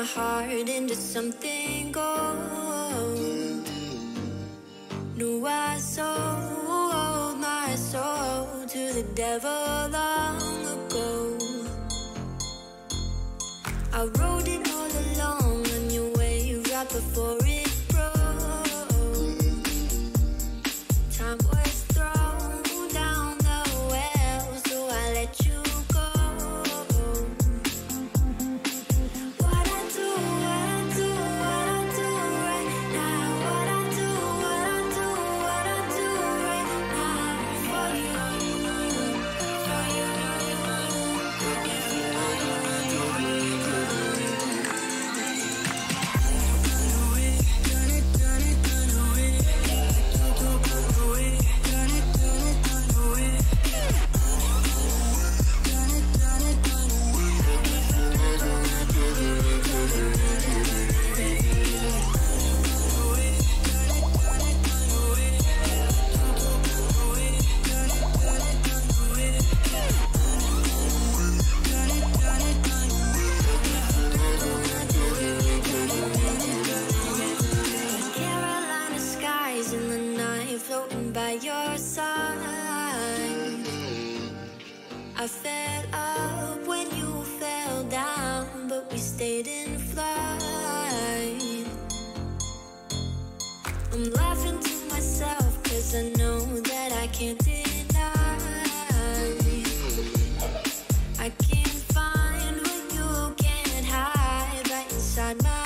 my heart into something gold. Knew I sold my soul to the devil long ago. I rode it all along on your wave right before it broke. Time was thrown down the well, so I let you go. What I do right now. What I do right now for you, for you. By your side, I fell up when you fell down, but we stayed in flight. I'm laughing to myself, cause I know that I can't deny. I can't find what you can't hide right inside my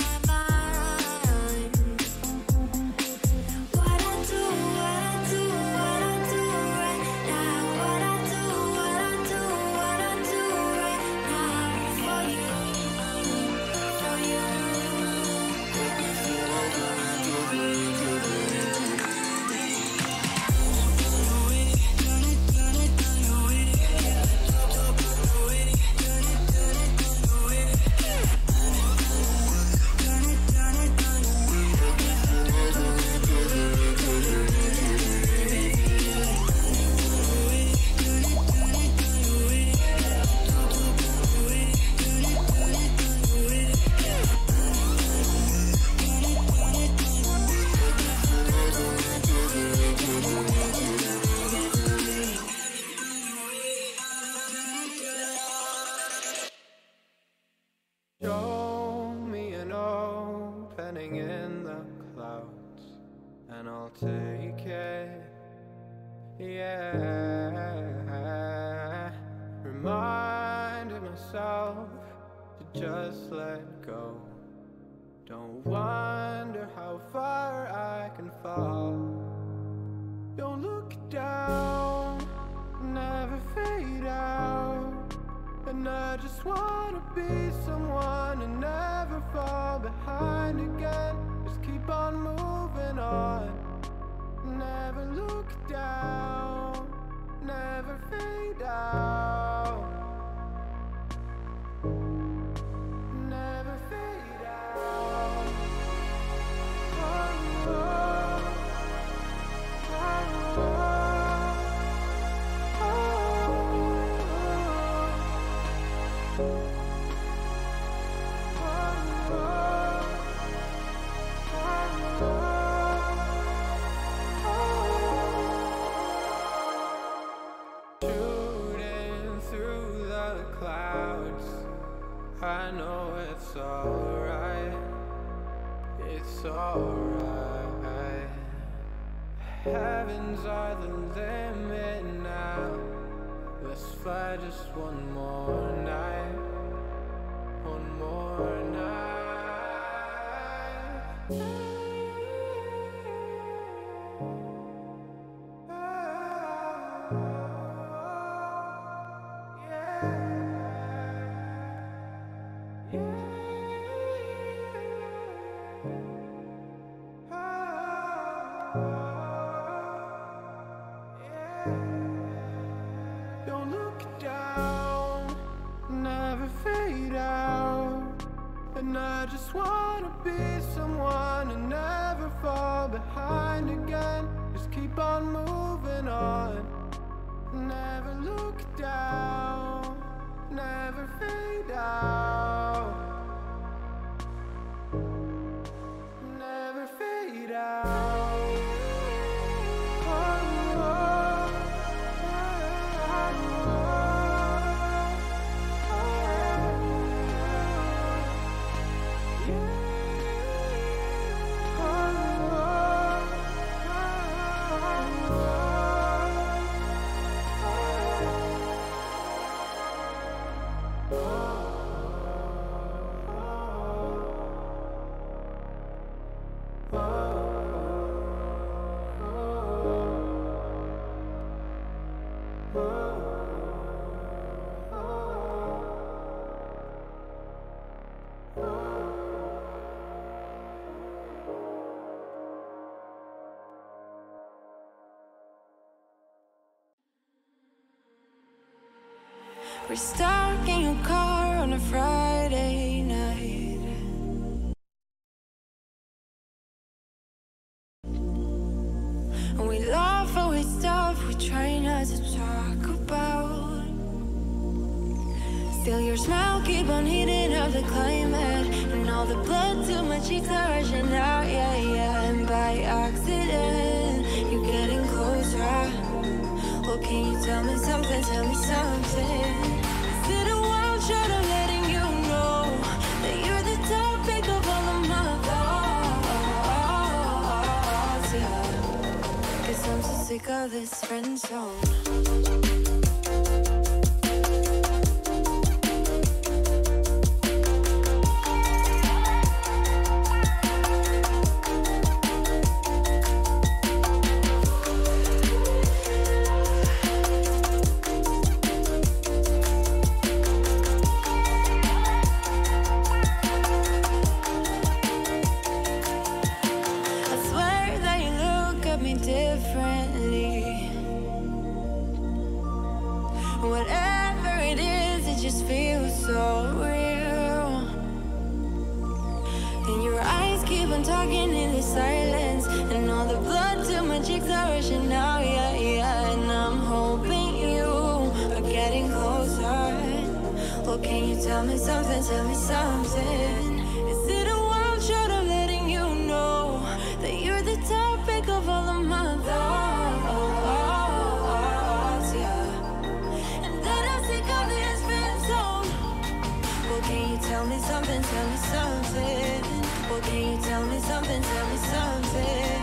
in the clouds, and I'll take it, yeah. Reminding myself to just let go. Don't wonder how far I can fall. Don't look down, never fade out. And I just wanna be someone and never fall behind again. Just keep on moving on. Never look down, never fade out. Never fade out. Oh, oh, oh, oh. I know it's alright, it's alright. Heavens are the limit now. Let's fly just one more night, one more night. Don't look down, never fade out. And I just wanna be someone and never fall behind again. Just keep on moving on. Never look down, never fade out. We're stuck in your car on a Friday night. And we laugh at stuff we try not to talk about. Still your smile keep on heating up the climate, and all the blood to my cheeks are rushing out, yeah, yeah. And by accident, you're getting closer. Well, can you tell me something, tell me something? Is it a wild shot of letting you know that you're the topic of all of my thoughts, yeah? 'Cause I'm so sick of this friend zone. Whatever it is, it just feels so real. And your eyes keep on talking in the silence, and all the blood to my cheeks are rushing out, yeah, yeah. And I'm hoping you are getting closer. Well, can you tell me something, tell me something? Is it a wild shot of letting you know that you're the topic of all of my thoughts, yeah? Tell me something, tell me something. Well, can you tell me something, tell me something?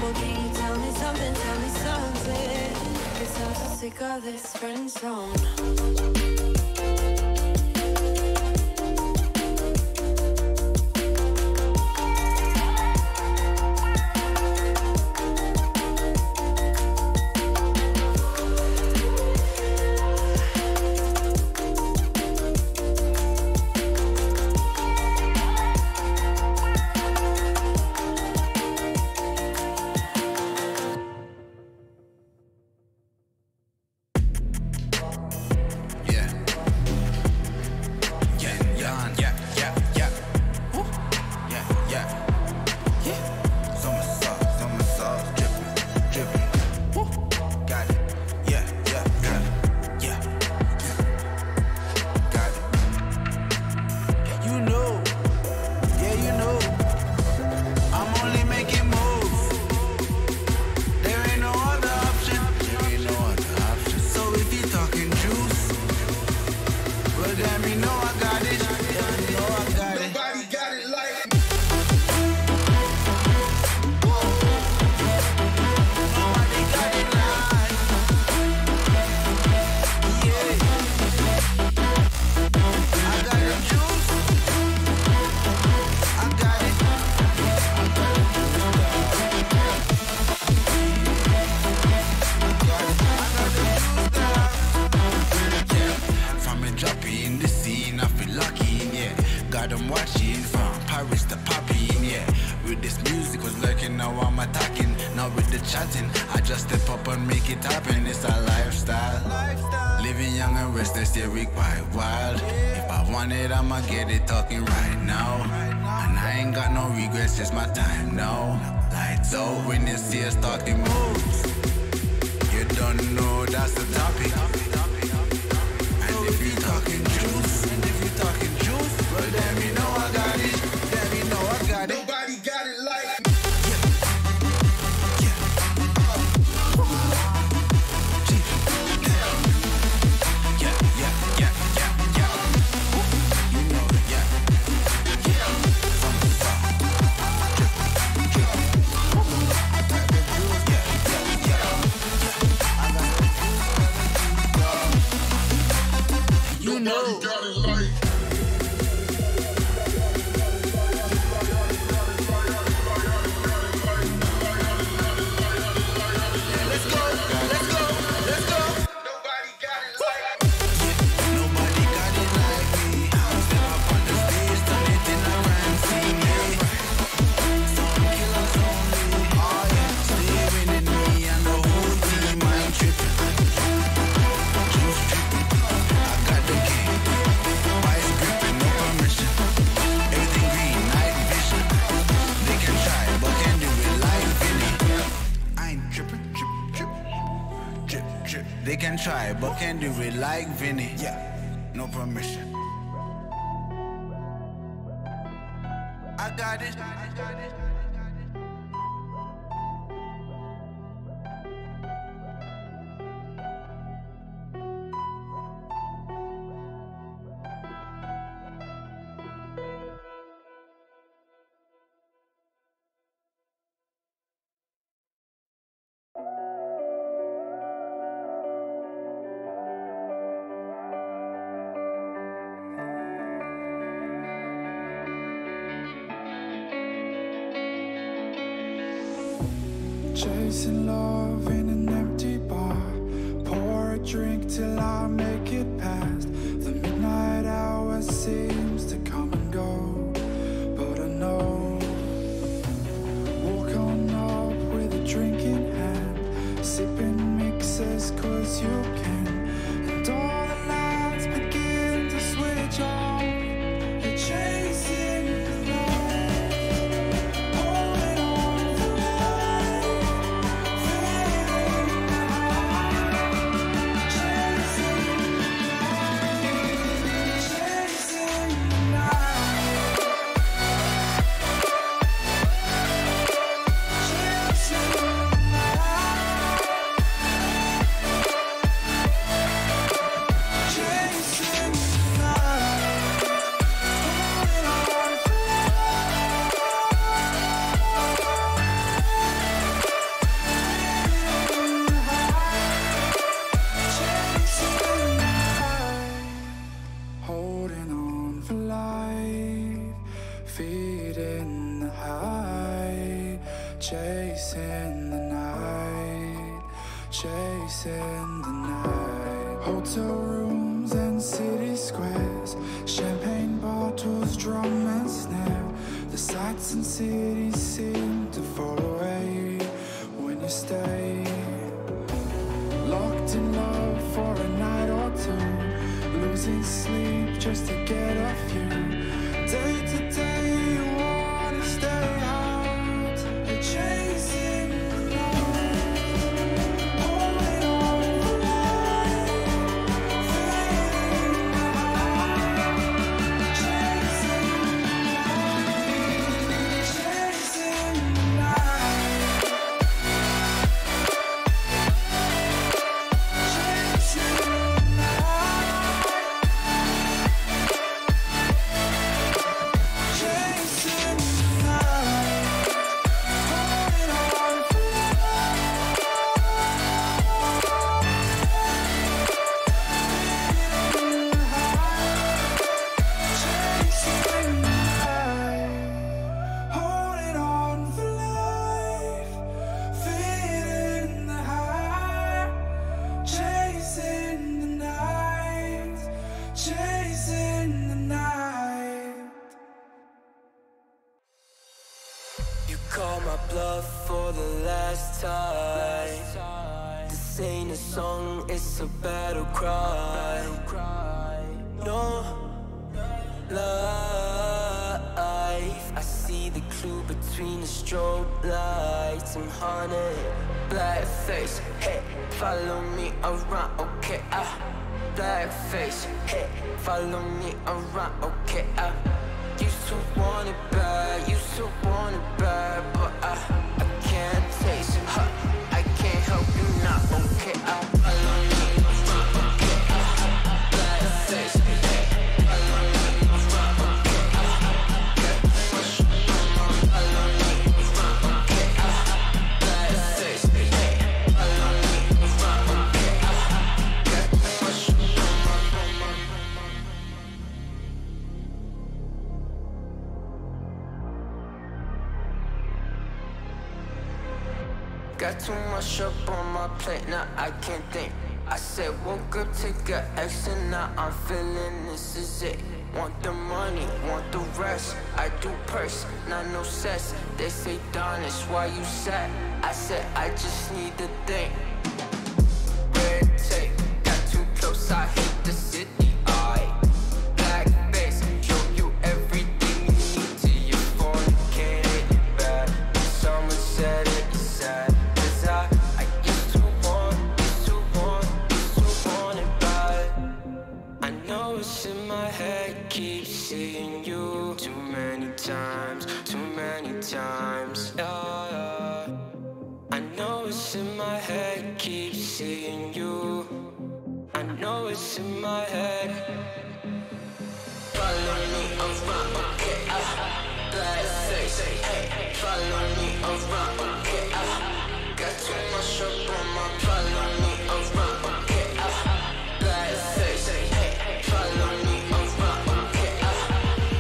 Well, can you tell me something, tell me something? 'Cause I'm so sick of this friend zone. try, but can't do it like Vinny. Yeah, no permission. I got it. Chasing love in an empty bar. Pour a drink till I make it past. The midnight hour seems to come and go, but I know. Walk on up with a drink in hand, sipping mixes cause you can. And all the lights begin to switch off. You're chasing the light, holding on for life, feeling the high, chasing the night, chasing the night, chasing the night, chasing the night, holding on for holding on for life, feeding the high, chasing the night, chasing the night. Hotel rooms and city squares, champagne bottles, drum and snare. The sights and cities seem to fall away when you stay. Locked in love for a night or two, losing sleep just to get a few. Day to day you wanna stay out, you're chasing the night, holding on for life, feeling the high, chasing the night, chasing the night, chasing the night, chasing the night, holding on for life, feeling the high, chasing the night, chasing the night. You call my bluff for the last time. This ain't a song, it's a battle cry. No life. I see the clue between the strobe lights. I'm haunted, black face. Hey, follow me around, okay? Black face. Hey, follow me around, okay? Used to want it bad, used to want it bad, but I can't taste it. I can't help you now, okay? Follow me around, okay? Black face. Hey, follow me around, okay? Follow me around, okay? Black face. Hey, follow me around, okay? Got too much up on my plate, now I can't think. I said woke up, take a X, and now I'm feeling this is it. Want the money, want the rest. I do purse, not no cess. They say, Don, it's why you sad. I said, I just need to think. Red tape, got too close, I hit the city. Black face, show you everything you need till you fornicate it bad. Someone said it is sad. I used to want, used to want, used to it's in my head, keep seeing you too many times, yeah, yeah. I know it's in my head, keep seeing you. I know it's in my head. Follow me around, okay, black face, hey, follow me around, okay, got too much up on my. Follow me around, okay, black face, hey, follow me around, okay,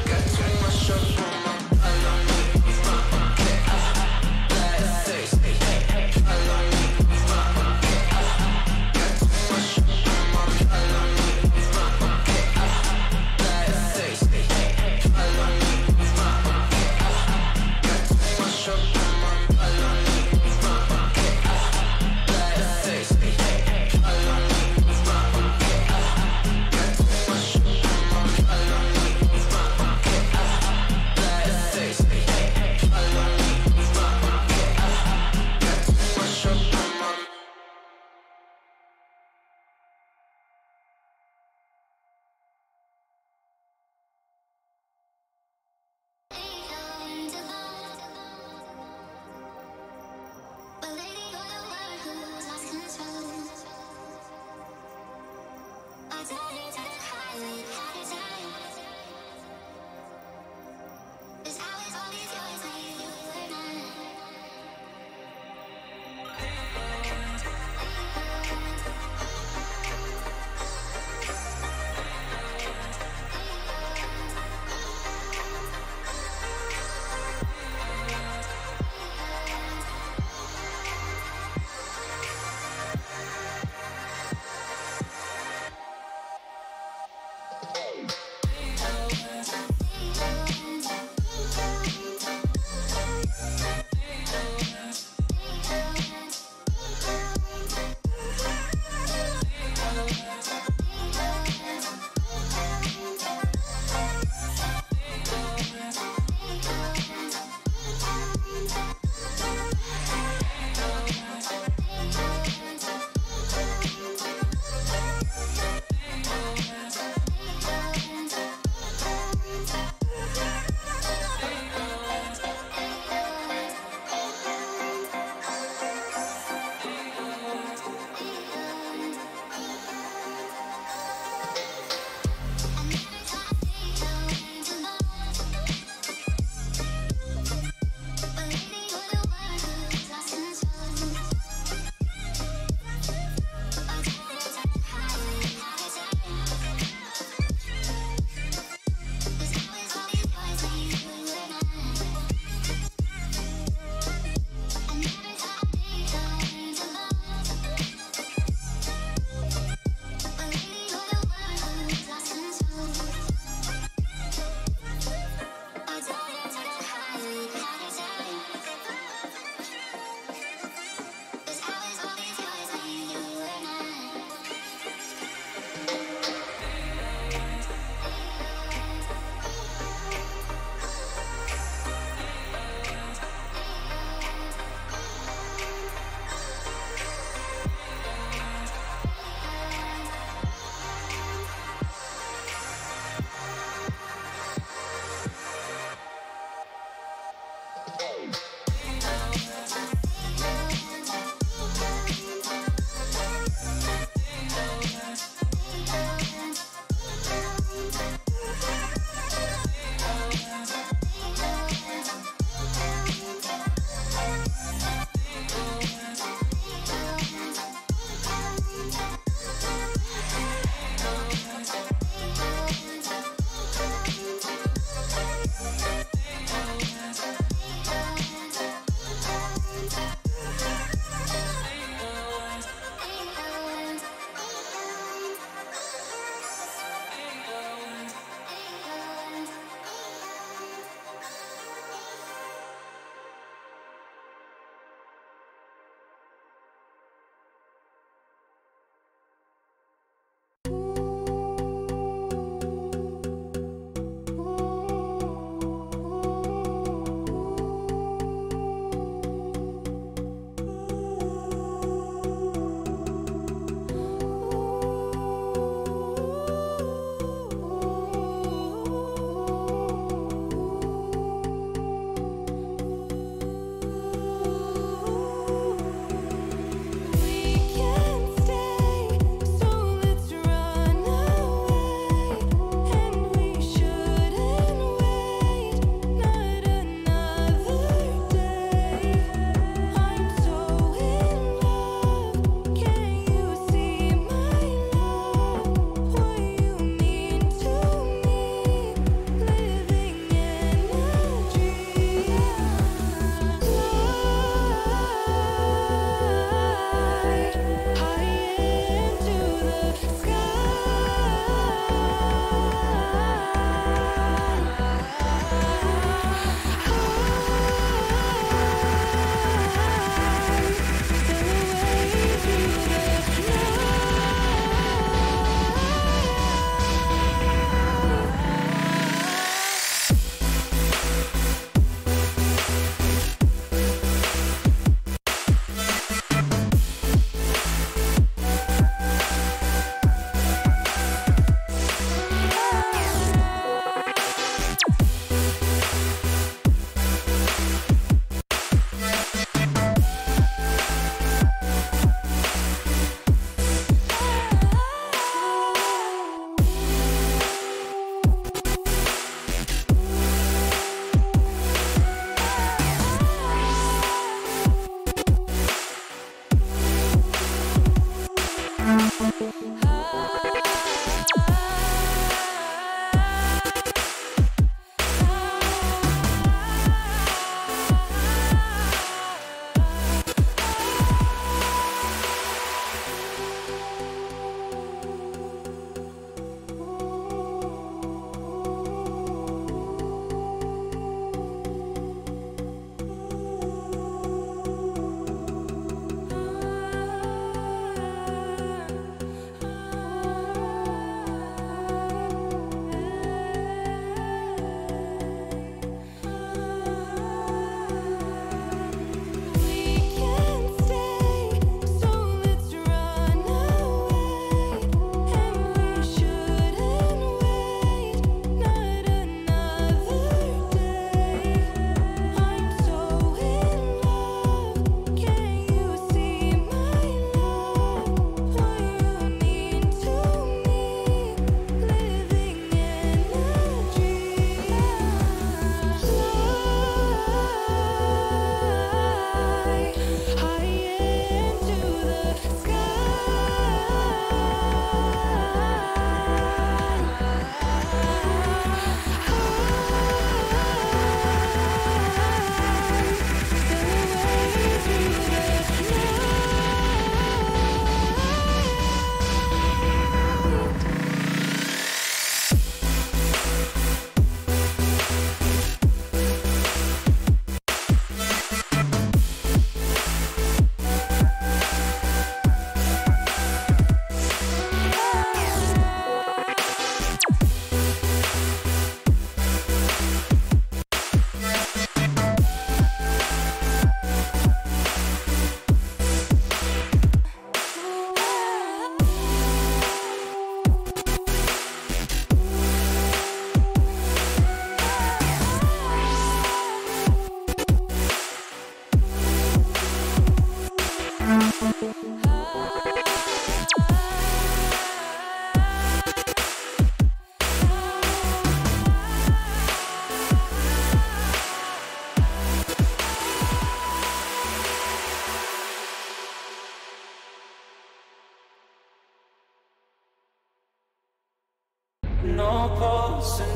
got too much up on my. Follow me around, okay, black face, hey, follow me around, okay, got too much up on my. Follow me around, okay, black face, hey, follow me around, okay, got too much up on my. Follow me around, okay, black face.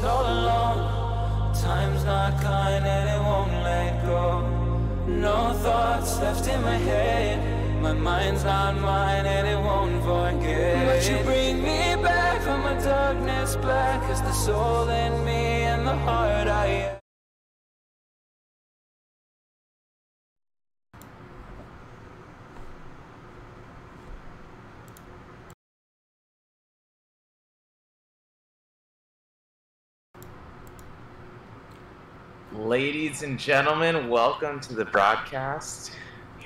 stand all alone. Time's not kind and it won't let go. No thoughts left in my head. My mind's not mine and it won't forget. But you bring me back from my darkness black as the soul in me and the heart I am. Ladies and gentlemen, welcome to the broadcast.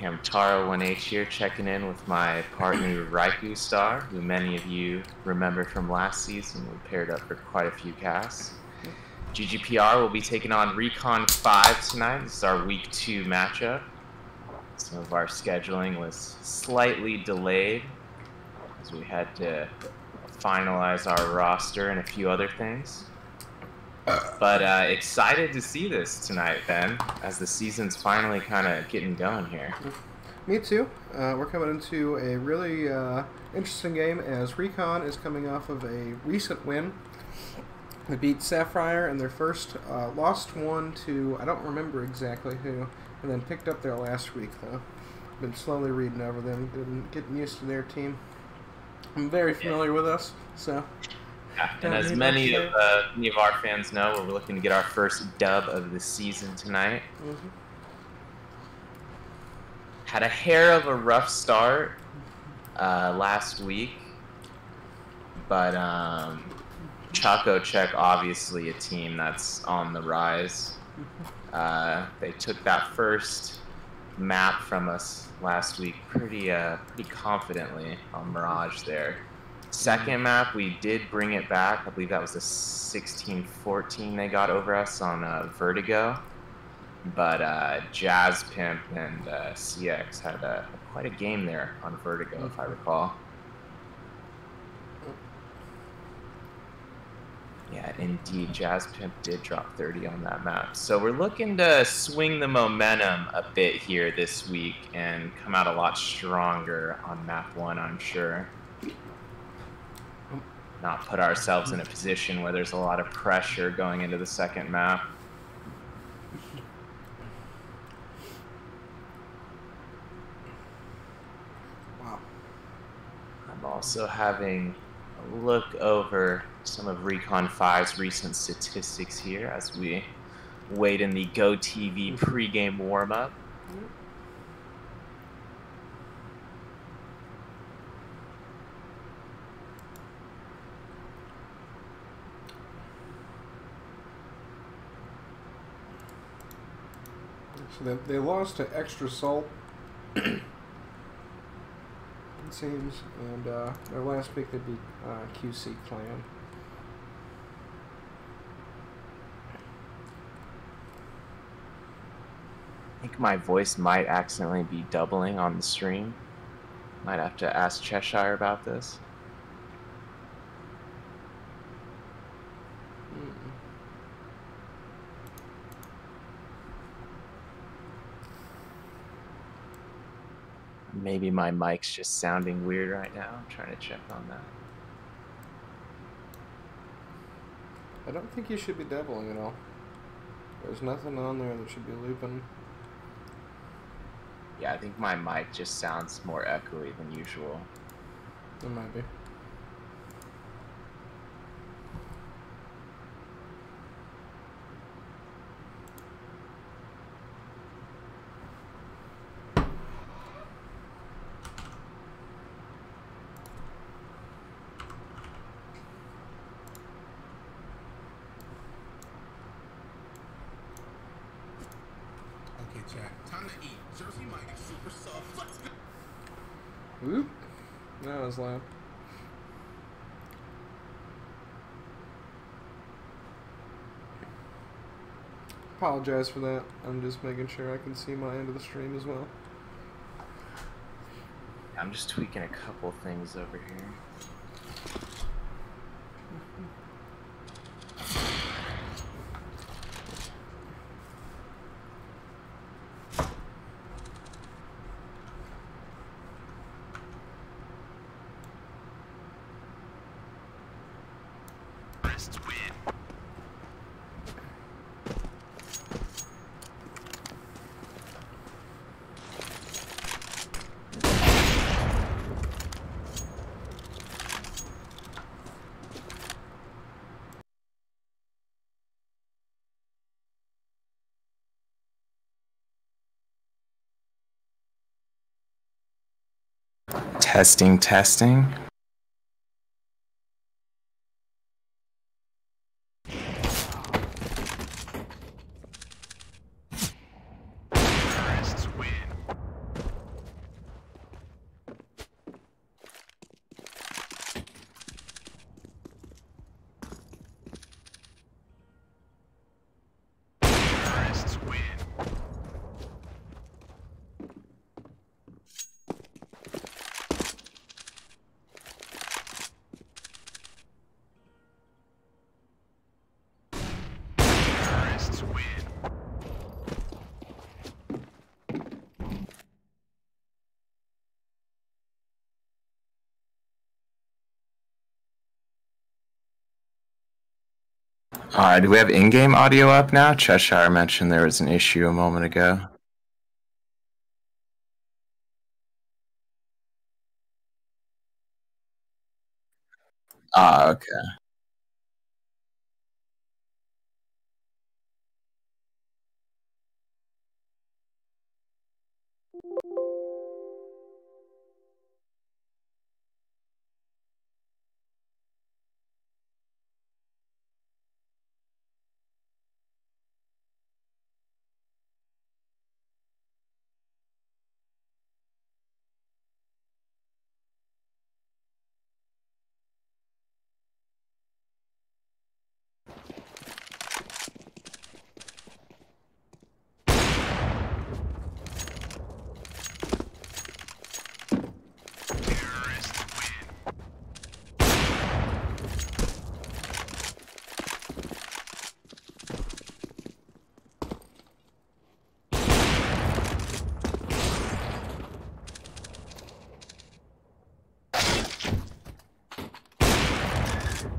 I'm Taro1H here, checking in with my partner Raikou Star, who many of you remember from last season. We paired up for quite a few casts. GGPR will be taking on Recon 5 tonight. This is our Week 2 matchup. Some of our scheduling was slightly delayed as we had to finalize our roster and a few other things. But excited to see this tonight, Ben, as the season's finally kind of getting going here. Me too. We're coming into a really interesting game as Recon is coming off of a recent win. They beat Sapphire in their first, lost one to, I don't remember exactly who, and then picked up their last week, though. Been slowly reading over them, getting used to their team. I'm very familiar with us, so... Yeah, and as many of our fans know, we're looking to get our first dub of the season tonight. Mm-hmm. Had a hair of a rough start last week, but Chaco Check, obviously a team that's on the rise. They took that first map from us last week pretty confidently on Mirage there. Second map, we did bring it back. I believe that was a 16-14 they got over us on Vertigo. But Jazz Pimp and CX had quite a game there on Vertigo, if I recall. Yeah, indeed, Jazz Pimp did drop 30 on that map. So we're looking to swing the momentum a bit here this week and come out a lot stronger on map 1, I'm sure. Not put ourselves in a position where there's a lot of pressure going into the second map. Wow. I'm also having a look over some of Recon 5's recent statistics here as we wait in the GoTV pregame warm-up. So they lost to Extra Salt, it seems, and their last week they beat QC Clan. I think my voice might accidentally be doubling on the stream. Might have to ask Cheshire about this. Maybe my mic's just sounding weird right now. I'm trying to check on that. I don't think you should be doubling at all. There's nothing on there that should be looping. Yeah, I think my mic just sounds more echoey than usual. It might be. Whoop. That was loud. Apologize for that. I'm just making sure I can see my end of the stream as well. I'm just tweaking a couple things over here. Testing, testing. Alright, do we have in-game audio up now? Cheshire mentioned there was an issue a moment ago. Ah, okay.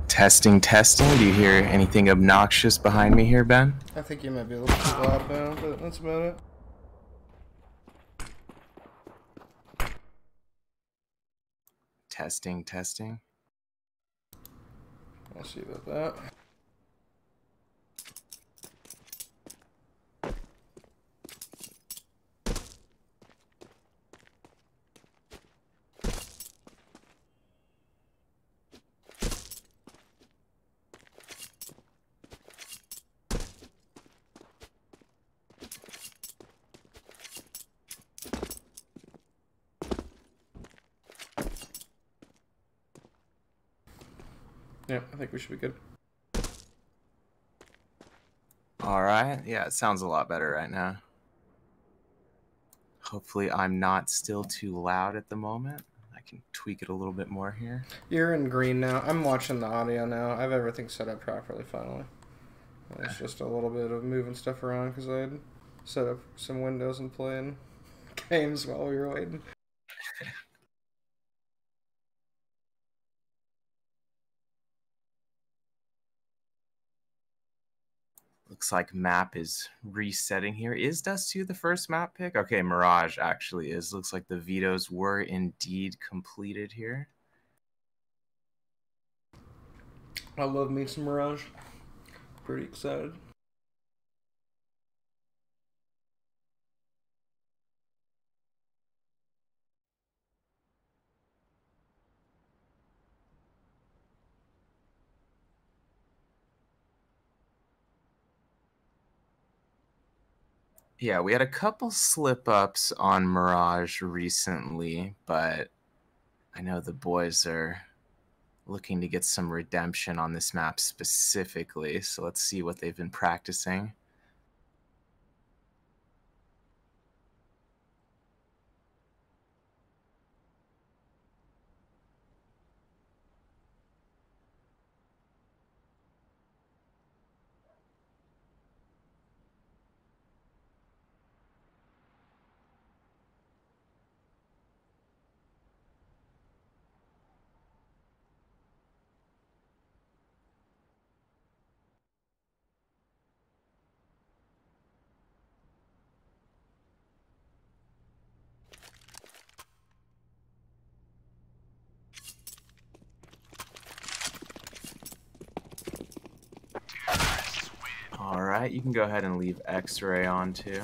Testing, testing. Do you hear anything obnoxious behind me here, Ben? I think you might be a little too loud now, but that's about it. Testing, testing. I'll see about that. Yeah, I think we should be good. Alright, yeah, it sounds a lot better right now. Hopefully I'm not still too loud at the moment. I can tweak it a little bit more here. You're in green now. I'm watching the audio now. I have everything set up properly finally. It's just a little bit of moving stuff around because I had set up some windows and playing games while we were waiting. Looks like map is resetting here. Is Dust 2 the first map pick? Okay, Mirage actually is. Looks like the vetoes were indeed completed here. I love me some Mirage. Pretty excited. Yeah, we had a couple slip-ups on Mirage recently, but I know the boys are looking to get some redemption on this map specifically, so let's see what they've been practicing. All right, you can go ahead and leave X-ray on too.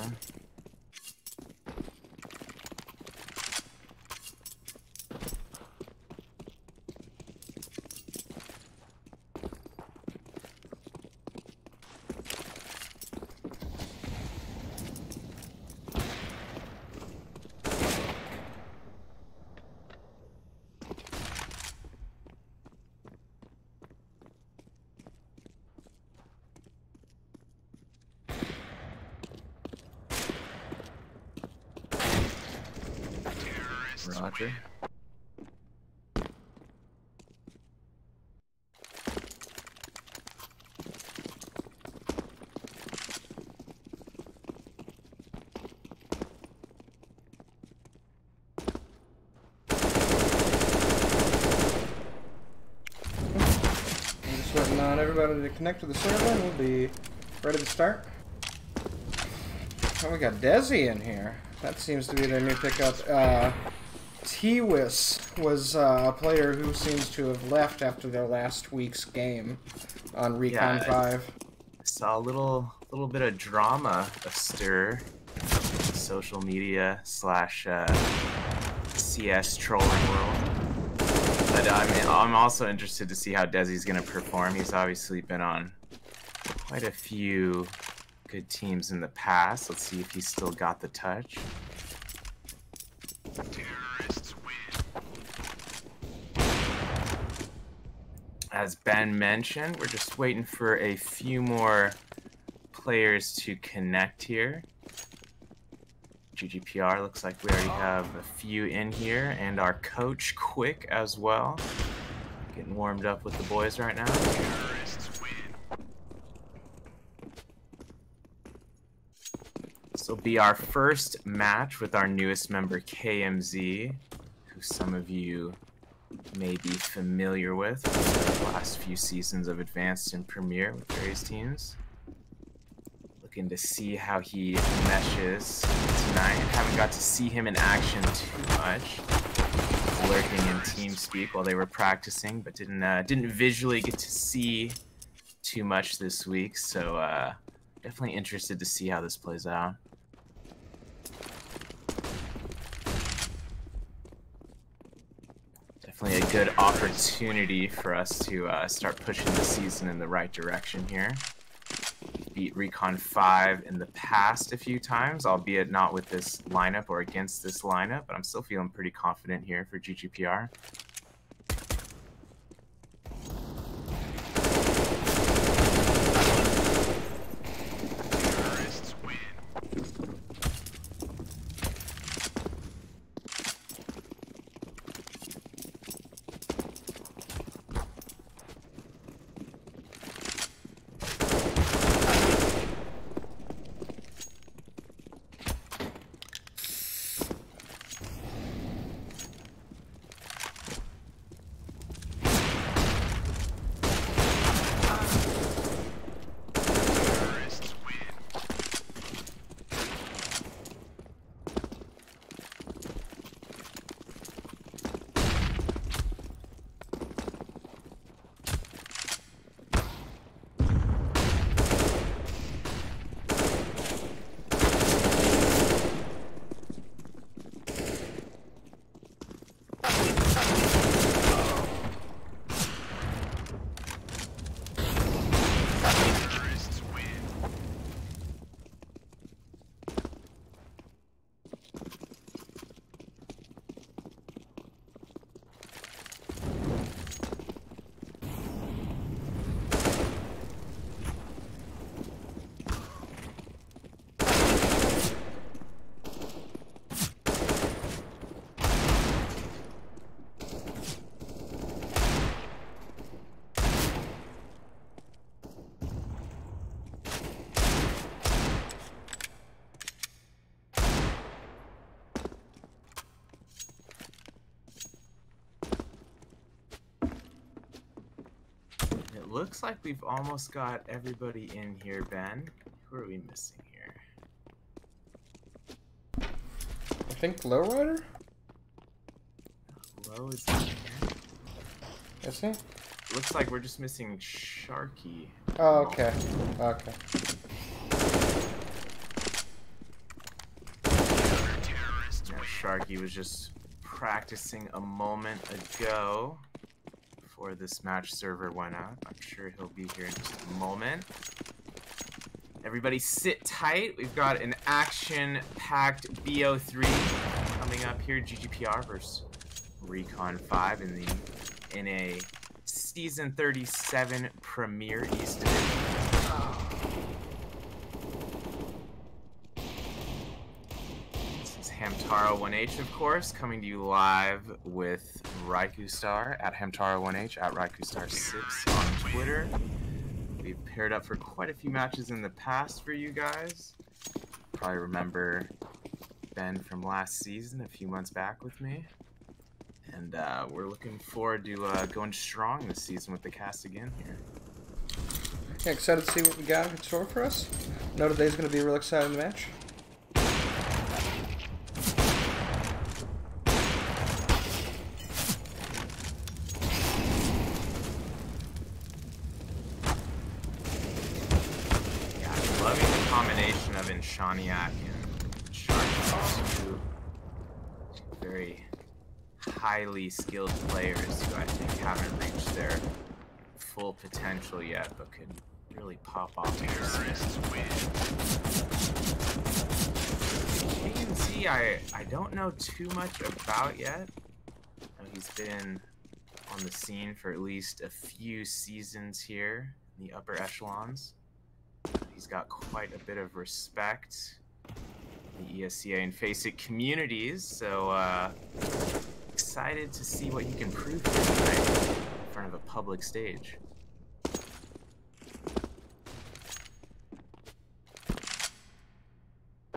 Roger. Just waiting on everybody to connect to the server and we'll be ready to start. Oh, we got Desi in here. That seems to be their new pickup. T-Wis was a player who seems to have left after their last week's game on Recon 5. Saw a little bit of drama astir, social media / CS trolling world. But I'm also interested to see how Desi's going to perform. He's obviously been on quite a few good teams in the past. Let's see if he's still got the touch. Terrorists win. As Ben mentioned, we're just waiting for a few more players to connect here. GGPR looks like we already have a few in here, and our coach Quick as well. Getting warmed up with the boys right now. Terrorists win. This will be our first match with our newest member KMZ, who some of you may be familiar with from the last few seasons of Advanced and Premier with various teams. Looking to see how he meshes tonight. Haven't got to see him in action too much. Lurking in TeamSpeak while they were practicing, but didn't visually get to see too much this week. So definitely interested to see how this plays out. Definitely a good opportunity for us to start pushing the season in the right direction here. Beat Recon 5 in the past a few times, albeit not with this lineup or against this lineup, but I'm still feeling pretty confident here for GGPR. Terrorists win. It looks like we've almost got everybody in here, Ben. Who are we missing here? I think Lowrider? Low is in here. Is he? Looks like we're just missing Sharky. Oh, okay. Okay. Yeah, Sharky was just practicing a moment ago before this match server went out. I'm sure he'll be here in just a moment. Everybody sit tight. We've got an action-packed BO3 coming up here. GGPR versus Recon 5 in a Season 37 Premier East Division. This is Hamtaro1H, of course, coming to you live with Raikustar at Hamtaro1H at Raikustar6 on Twitter. We've paired up for quite a few matches in the past for you guys. Probably remember Ben from last season, a few months back with me. And we're looking forward to going strong this season with the cast again here. Yeah, excited to see what we got in store for us. Know today's going to be a real exciting match. Yeah, I'm loving the combination of Shaniak and Shark, two very highly skilled players who I think haven't reached their full potential yet, but could really pop off. KNZ, I don't know too much about yet. He's been on the scene for at least a few seasons here in the upper echelons. He's got quite a bit of respect in the ESEA and FACEIT communities, so excited to see what he can prove here tonight in front of a public stage.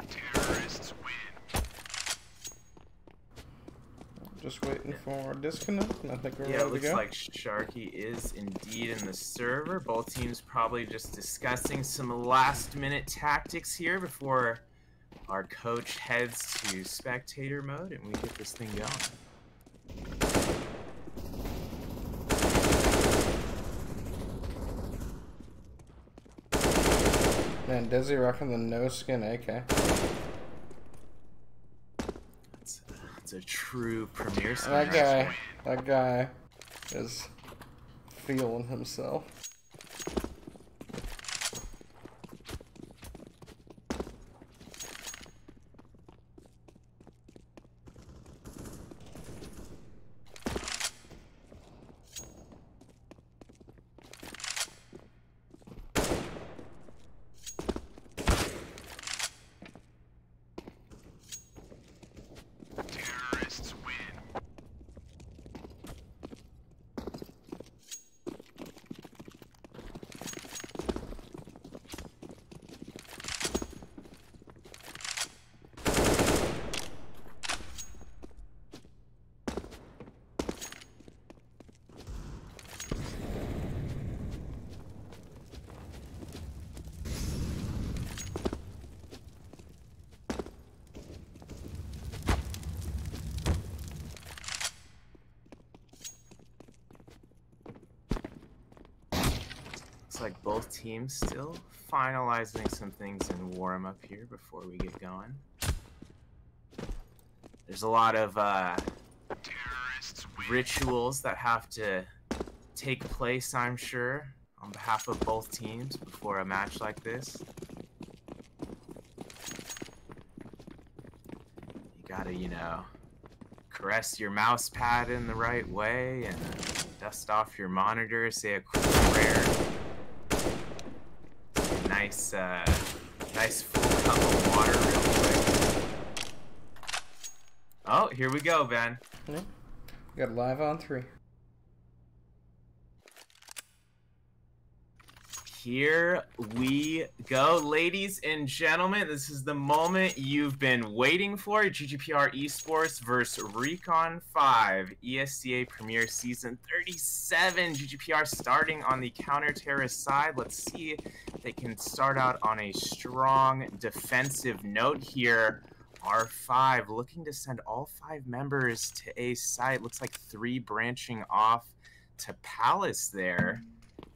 Terrorists win. Just waiting for disconnect, and I think we're Yeah, ready it looks to go. like Sharky is indeed in the server. Both teams probably just discussing some last-minute tactics here before our coach heads to spectator mode and we get this thing going. Man, Desi rocking the no-skin AK. It's a true premier skin. That guy is feeling himself. Like both teams still finalizing some things in warm-up here before we get going. There's a lot of rituals that have to take place, I'm sure, on behalf of both teams before a match like this. You gotta, you know, caress your mouse pad in the right way and dust off your monitor, say a quick prayer. Nice full cup of water real quick. Oh, here we go, Ben. Yeah. We got live on 3. Here we go, ladies and gentlemen. This is the moment you've been waiting for. GGPR esports versus Recon 5 ESEA Premier Season 37. GGPR starting on the counter-terrorist side. Let's see if they can start out on a strong defensive note here. R5 looking to send all 5 members to A site. Looks like 3 branching off to Palace there.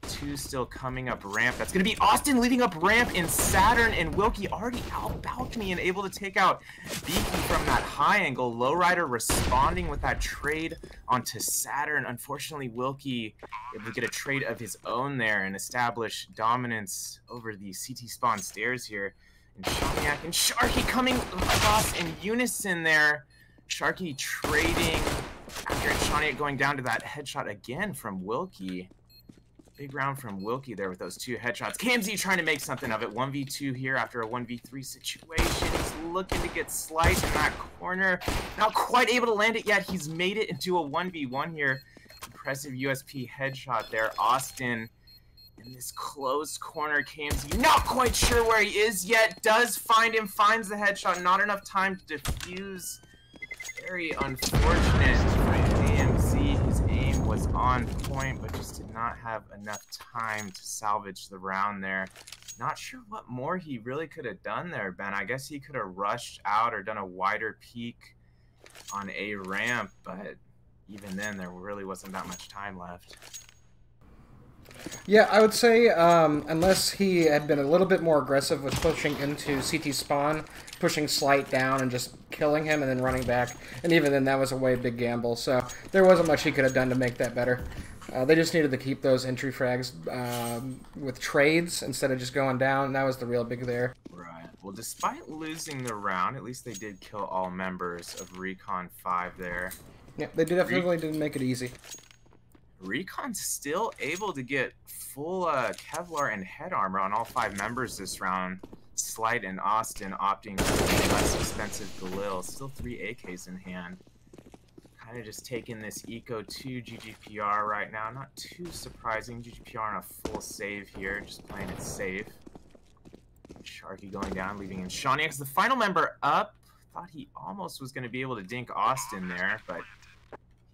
2 still coming up ramp. That's going to be Austin leading up ramp in Saturn, and Wilkie already out balcony and able to take out Beaky from that high angle. Lowrider responding with that trade onto Saturn. Unfortunately, Wilkie able to get a trade of his own there and establish dominance over the CT spawn stairs here. And Shaniak and Sharky coming across in unison there. Sharky trading after Shaniak going down to that headshot again from Wilkie. Big round from Wilkie there with those 2 headshots. KMZ trying to make something of it. 1v2 here after a 1v3 situation. He's looking to get sliced in that corner. Not quite able to land it yet. He's made it into a 1v1 here. Impressive USP headshot there. Austin in this closed corner. KMZ not quite sure where he is yet. Does find him. Finds the headshot. Not enough time to defuse. Very unfortunate for KMZ. His aim was on point, but just did not have enough time to salvage the round there. Not sure what more he really could have done there, Ben. I guess he could have rushed out or done a wider peek on a ramp, but even then, there really wasn't that much time left. Yeah, I would say unless he had been a little bit more aggressive with pushing into CT spawn, pushing Slight down and just killing him and then running back, and even then that was a way big gamble, so there wasn't much he could have done to make that better. They just needed to keep those entry frags with trades instead of just going down, and that was the real big there. Right. Well, despite losing the round, at least they did kill all members of Recon 5 there. Yeah, they definitely didn't make it easy. Recon's still able to get full Kevlar and head armor on all 5 members this round. Slight and Austin opting for the less expensive Galil. Still 3 AKs in hand. Kind of just taking this Eco 2 GGPR right now. Not too surprising. GGPR on a full save here. Just playing it safe. Sharky going down, leaving in Shawnee as the final member up. Thought he almost was going to be able to dink Austin there, but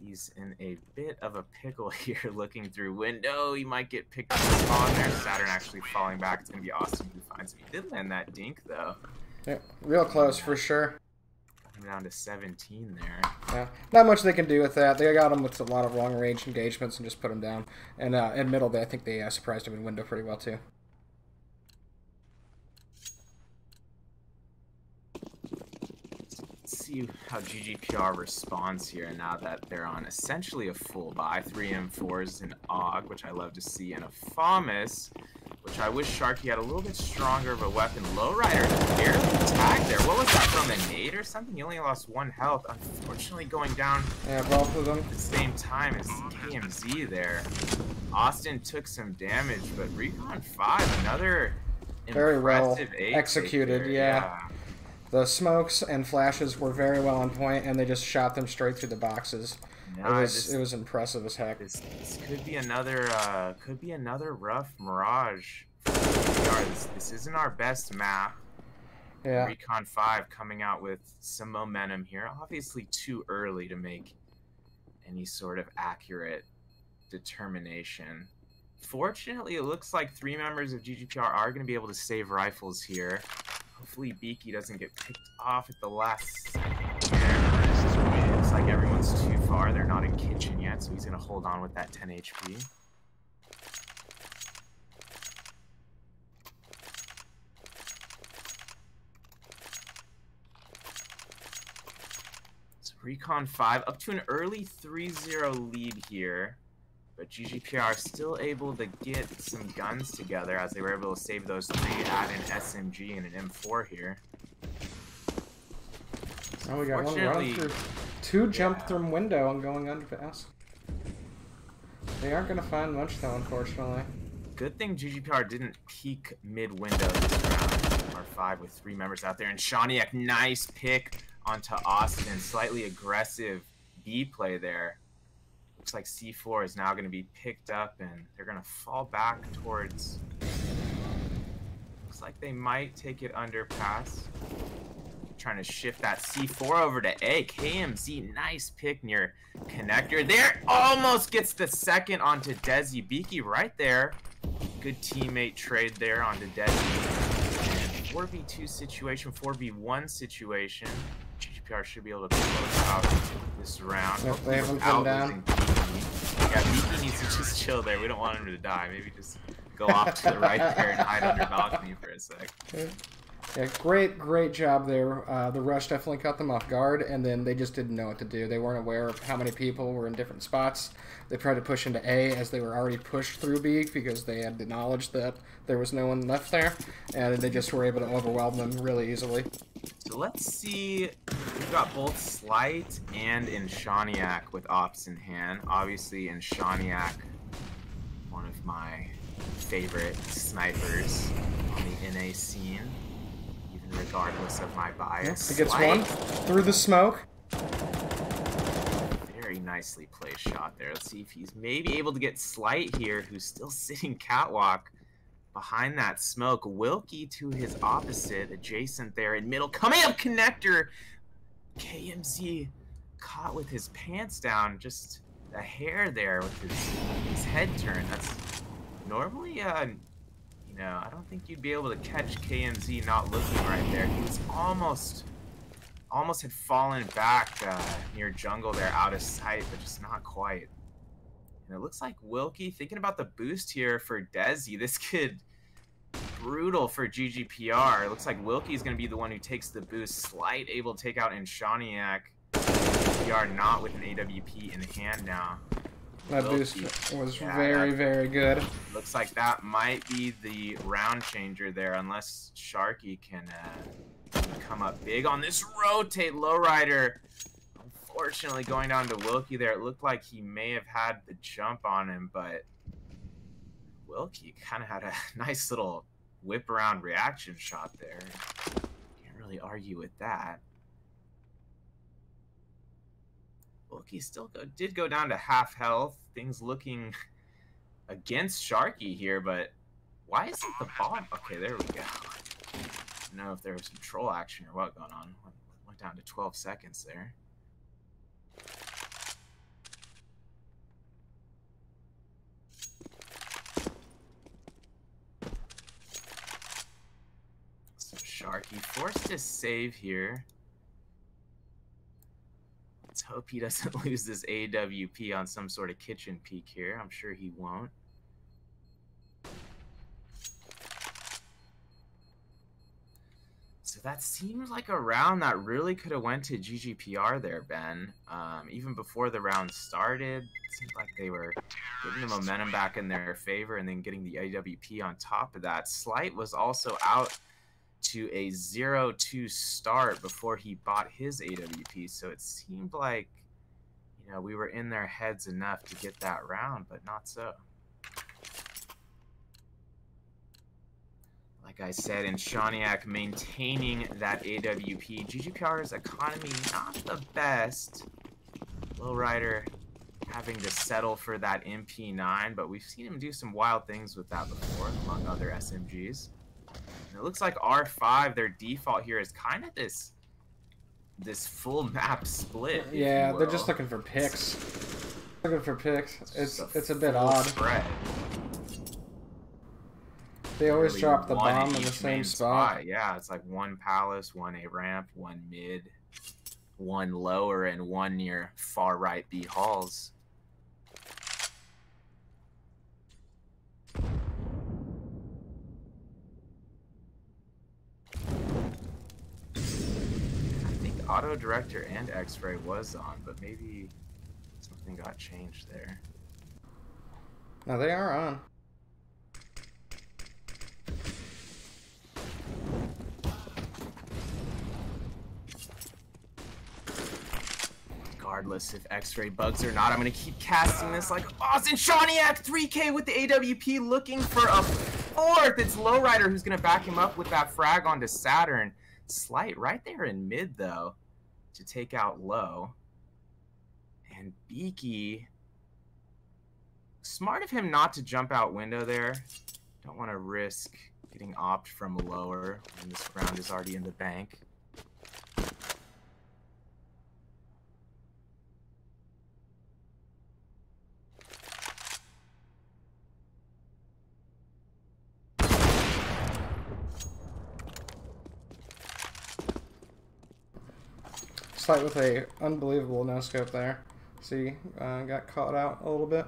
he's in a bit of a pickle here looking through window. He might get picked up on there. Saturn actually falling back. It's going to be Austin who finds him. He did land that dink, though. Yeah, real close for sure. Down to 17 there. Yeah, not much they can do with that. They got him with a lot of long-range engagements and just put him down. And in middle, I think they surprised him in window pretty well, too. See how GGPR responds here now that they're on essentially a full buy. 3 M4s, an AUG, which I love to see, and a FAMAS, which I wish Sharky had a little bit stronger of a weapon. Lowrider barely tagged there. What was that, from a nade or something? He only lost 1 health. Unfortunately going down both of them at the same time as KMZ there. Austin took some damage, but Recon 5, another very well impressive executed, yeah. The smokes and flashes were very well on point, and they just shot them straight through the boxes. No, it was impressive as heck. This could be another rough Mirage for GGPR. This isn't our best map. Yeah. Recon 5 coming out with some momentum here. Obviously too early to make any sort of accurate determination. Fortunately, it looks like 3 members of GGPR are going to be able to save rifles here. Hopefully Beaky doesn't get picked off at the last second. Looks like everyone's too far. They're not in kitchen yet, so he's going to hold on with that 10 HP. So Recon 5 up to an early 3-0 lead here. But GGPR still able to get some guns together as they were able to save those 3, add an SMG and an M4 here. Oh, we got one run through. 2 jumped through window and going underpass. They aren't going to find much though, unfortunately. Good thing GGPR didn't peek mid-window this round. R5 with 3 members out there. And Shawniak, nice pick onto Austin. Slightly aggressive B play there. Looks like C4 is now going to be picked up, and they're going to fall back towards... Looks like they might take it underpass. Trying to shift that C4 over to A. KMZ, nice pick near connector. There, almost gets the second onto Desi. Beaky right there. Good teammate trade there onto Desi. 4v2 situation, 4v1 situation. GGPR should be able to close out this round. Yep, they haven't come down. Yeah, Beaky needs to just chill there. We don't want him to die. Maybe just go off to the right there and hide under balcony for a sec. Yeah, great job there. The rush definitely caught them off guard, and then they just didn't know what to do. They weren't aware of how many people were in different spots. They tried to push into A as they were already pushed through B because they had the knowledge that there was no one left there, and they just were able to overwhelm them really easily. So let's see. We've got both Slight and Inshaniak with ops in hand. Obviously, Inshaniak one of my favorite snipers on the NA scene, even regardless of my bias. He gets one through the smoke. Very nicely placed shot there. Let's see if he's maybe able to get Slight here, who's still sitting catwalk behind that smoke. Wilkie to his opposite, adjacent there in middle. Coming up connector. KMZ caught with his pants down, just a hair there with his head turned. That's normally, you know, I don't think you'd be able to catch KMZ not looking right there. He was almost had fallen back near jungle there, out of sight, but just not quite. And it looks like Wilkie thinking about the boost here for Desi. This kid, brutal for GGPR. It looks like Wilkie's going to be the one who takes the boost. Slight able to take out Inshaniak. GGPR not with an AWP in hand now. That Wilkie, boost was very good. Looks like that might be the round changer there, unless Sharky can come up big on this rotate. Lowrider, unfortunately, going down to Wilkie there. It looked like he may have had the jump on him, but Wilkie kind of had a nice little whip around reaction shot there. Can't really argue with that. Wilkie still did go down to half health. Things looking against Sharky here, but why isn't the bomb? Okay, there we go. I don't know if there was some troll action or what going on. Went down to 12 seconds there. So Sharky forced his save here. Let's hope he doesn't lose this AWP on some sort of kitchen peek here. I'm sure he won't. So that seems like a round that really could have went to GGPR there, Ben. Even before the round started, it seemed like they were getting the momentum back in their favor and then getting the AWP on top of that. Slight was also out to a 0-2 start before he bought his AWP, so it seemed like, you know, we were in their heads enough to get that round, but not so. Like I said, Inshaniak maintaining that AWP. GGPR's economy not the best. Lowrider having to settle for that MP9, but we've seen him do some wild things with that before, among other SMGs. And it looks like R5, their default here is kind of this full map split. Yeah, they're just looking for picks. Looking for picks. It's a bit odd. Spread. They always Really drop the one bomb in each the same main spot. Yeah, it's like one palace, one A ramp, one mid, one lower, and one near far right B halls. I think auto director and X-ray was on, but maybe something got changed there. No, they are on. Regardless if X-ray bugs or not, I'm going to keep casting this like Austin Shaniak 3K with the AWP looking for a fourth. It's Lowrider who's going to back him up with that frag onto Saturn. Slight right there in mid, though, to take out Low. And Beaky, smart of him not to jump out window there. Don't want to risk getting opt from lower when this round is already in the bank. Slight with a unbelievable no scope there. See, got caught out a little bit.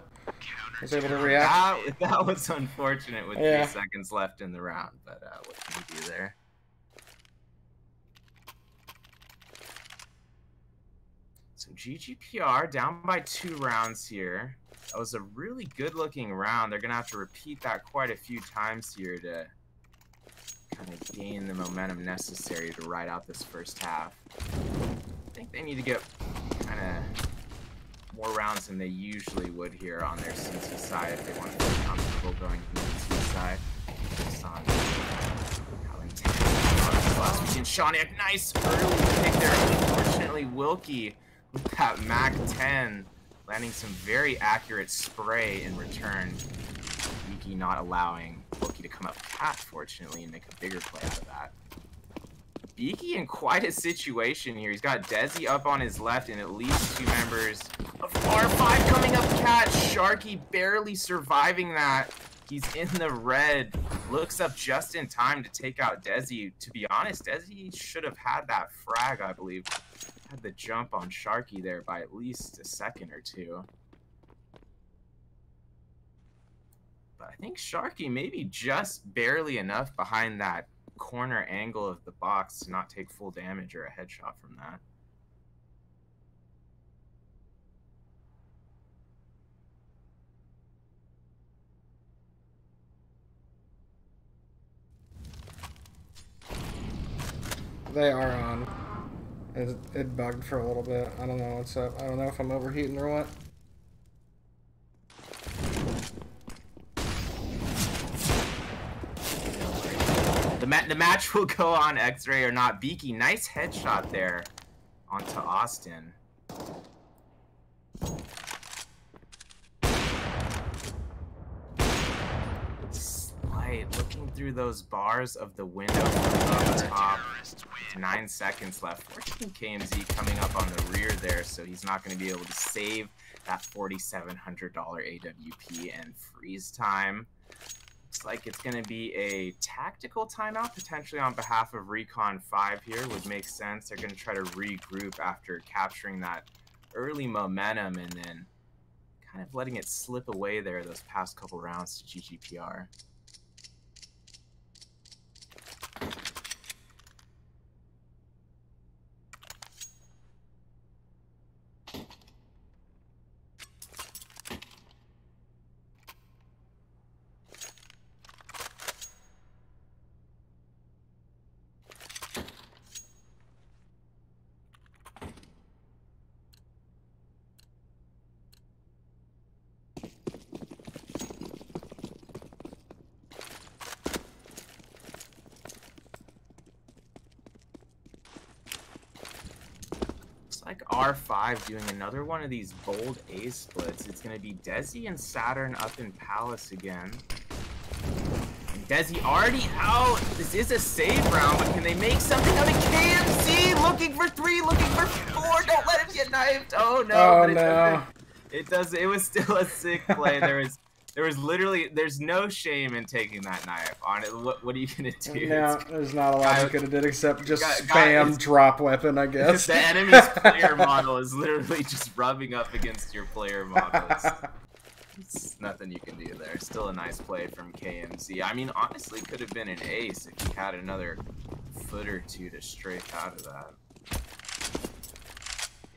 Was able to react. That was unfortunate with 3 seconds left in the round, but what can you do there? So GGPR down by 2 rounds here. That was a really good looking round. They're gonna have to repeat that quite a few times here to kind of gain the momentum necessary to ride out this first half. I think they need to get kind of more rounds than they usually would here on their CT side if they want to feel comfortable going to the CT side. Based on how intense last weekend. Shawniak, nice early pick there. Unfortunately, Wilkie with that Mac 10 landing some very accurate spray in return. Wilkie not allowing Wilkie to come up cat, fortunately, and make a bigger play out of that. Beaky in quite a situation here. He's got Desi up on his left and at least 2 members of R5 coming up cat. Sharky barely surviving that. He's in the red. Looks up just in time to take out Desi. To be honest, Desi should have had that frag, I believe. Had the jump on Sharky there by at least a second or 2. But I think Sharky maybe just barely enough behind that corner angle of the box to not take full damage or a headshot from that. They are on. It bugged for a little bit. I don't know what's up. I don't know if I'm overheating or what. The match will go on X-Ray or not. Beaky, nice headshot there onto Austin. Slight, looking through those bars of the window from up top. 9 seconds left. Fortunately, KMZ coming up on the rear there, so he's not going to be able to save that $4,700 AWP and freeze time. Looks like it's going to be a tactical timeout, potentially on behalf of Recon 5 here. Would make sense. They're going to try to regroup after capturing that early momentum and then kind of letting it slip away there those past couple rounds to GGPR. Like R5 doing another one of these bold A splits. It's going to be Desi and Saturn up in Palace again. And Desi already out. This is a save round, but can they make something of it? KMC looking for 3, looking for 4. Don't let him get knifed. Oh no. Oh but no. It was still a sick play. There was literally, there's no shame in taking that knife on it. What are you gonna do? No, there's not a lot you could have did except just spam drop weapon, I guess. The enemy's player model is literally just rubbing up against your player model. It's nothing you can do there. Still a nice play from KMZ. I mean, honestly, could have been an ace if he had another foot or 2 to strafe out of that.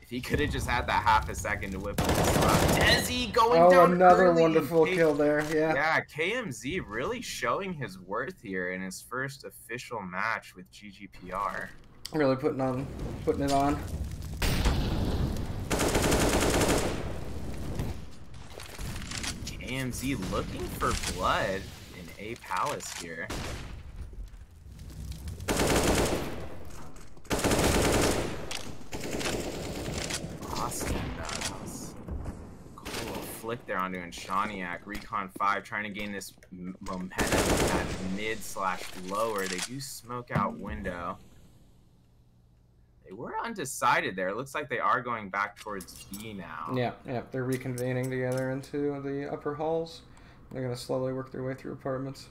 If he could have just had that half a second to whip him. Desi going down another early. wonderful kill there. Yeah, KMZ really showing his worth here in his first official match with GGPR. Really putting it on. KMZ looking for blood in A Palace here. Austin does. Cool little flick there onto Shawniak. Recon 5 trying to gain this momentum at mid/lower. They do smoke out window. They were undecided there. It looks like they are going back towards B now. Yeah, they're reconvening together into the upper halls. They're going to slowly work their way through apartments.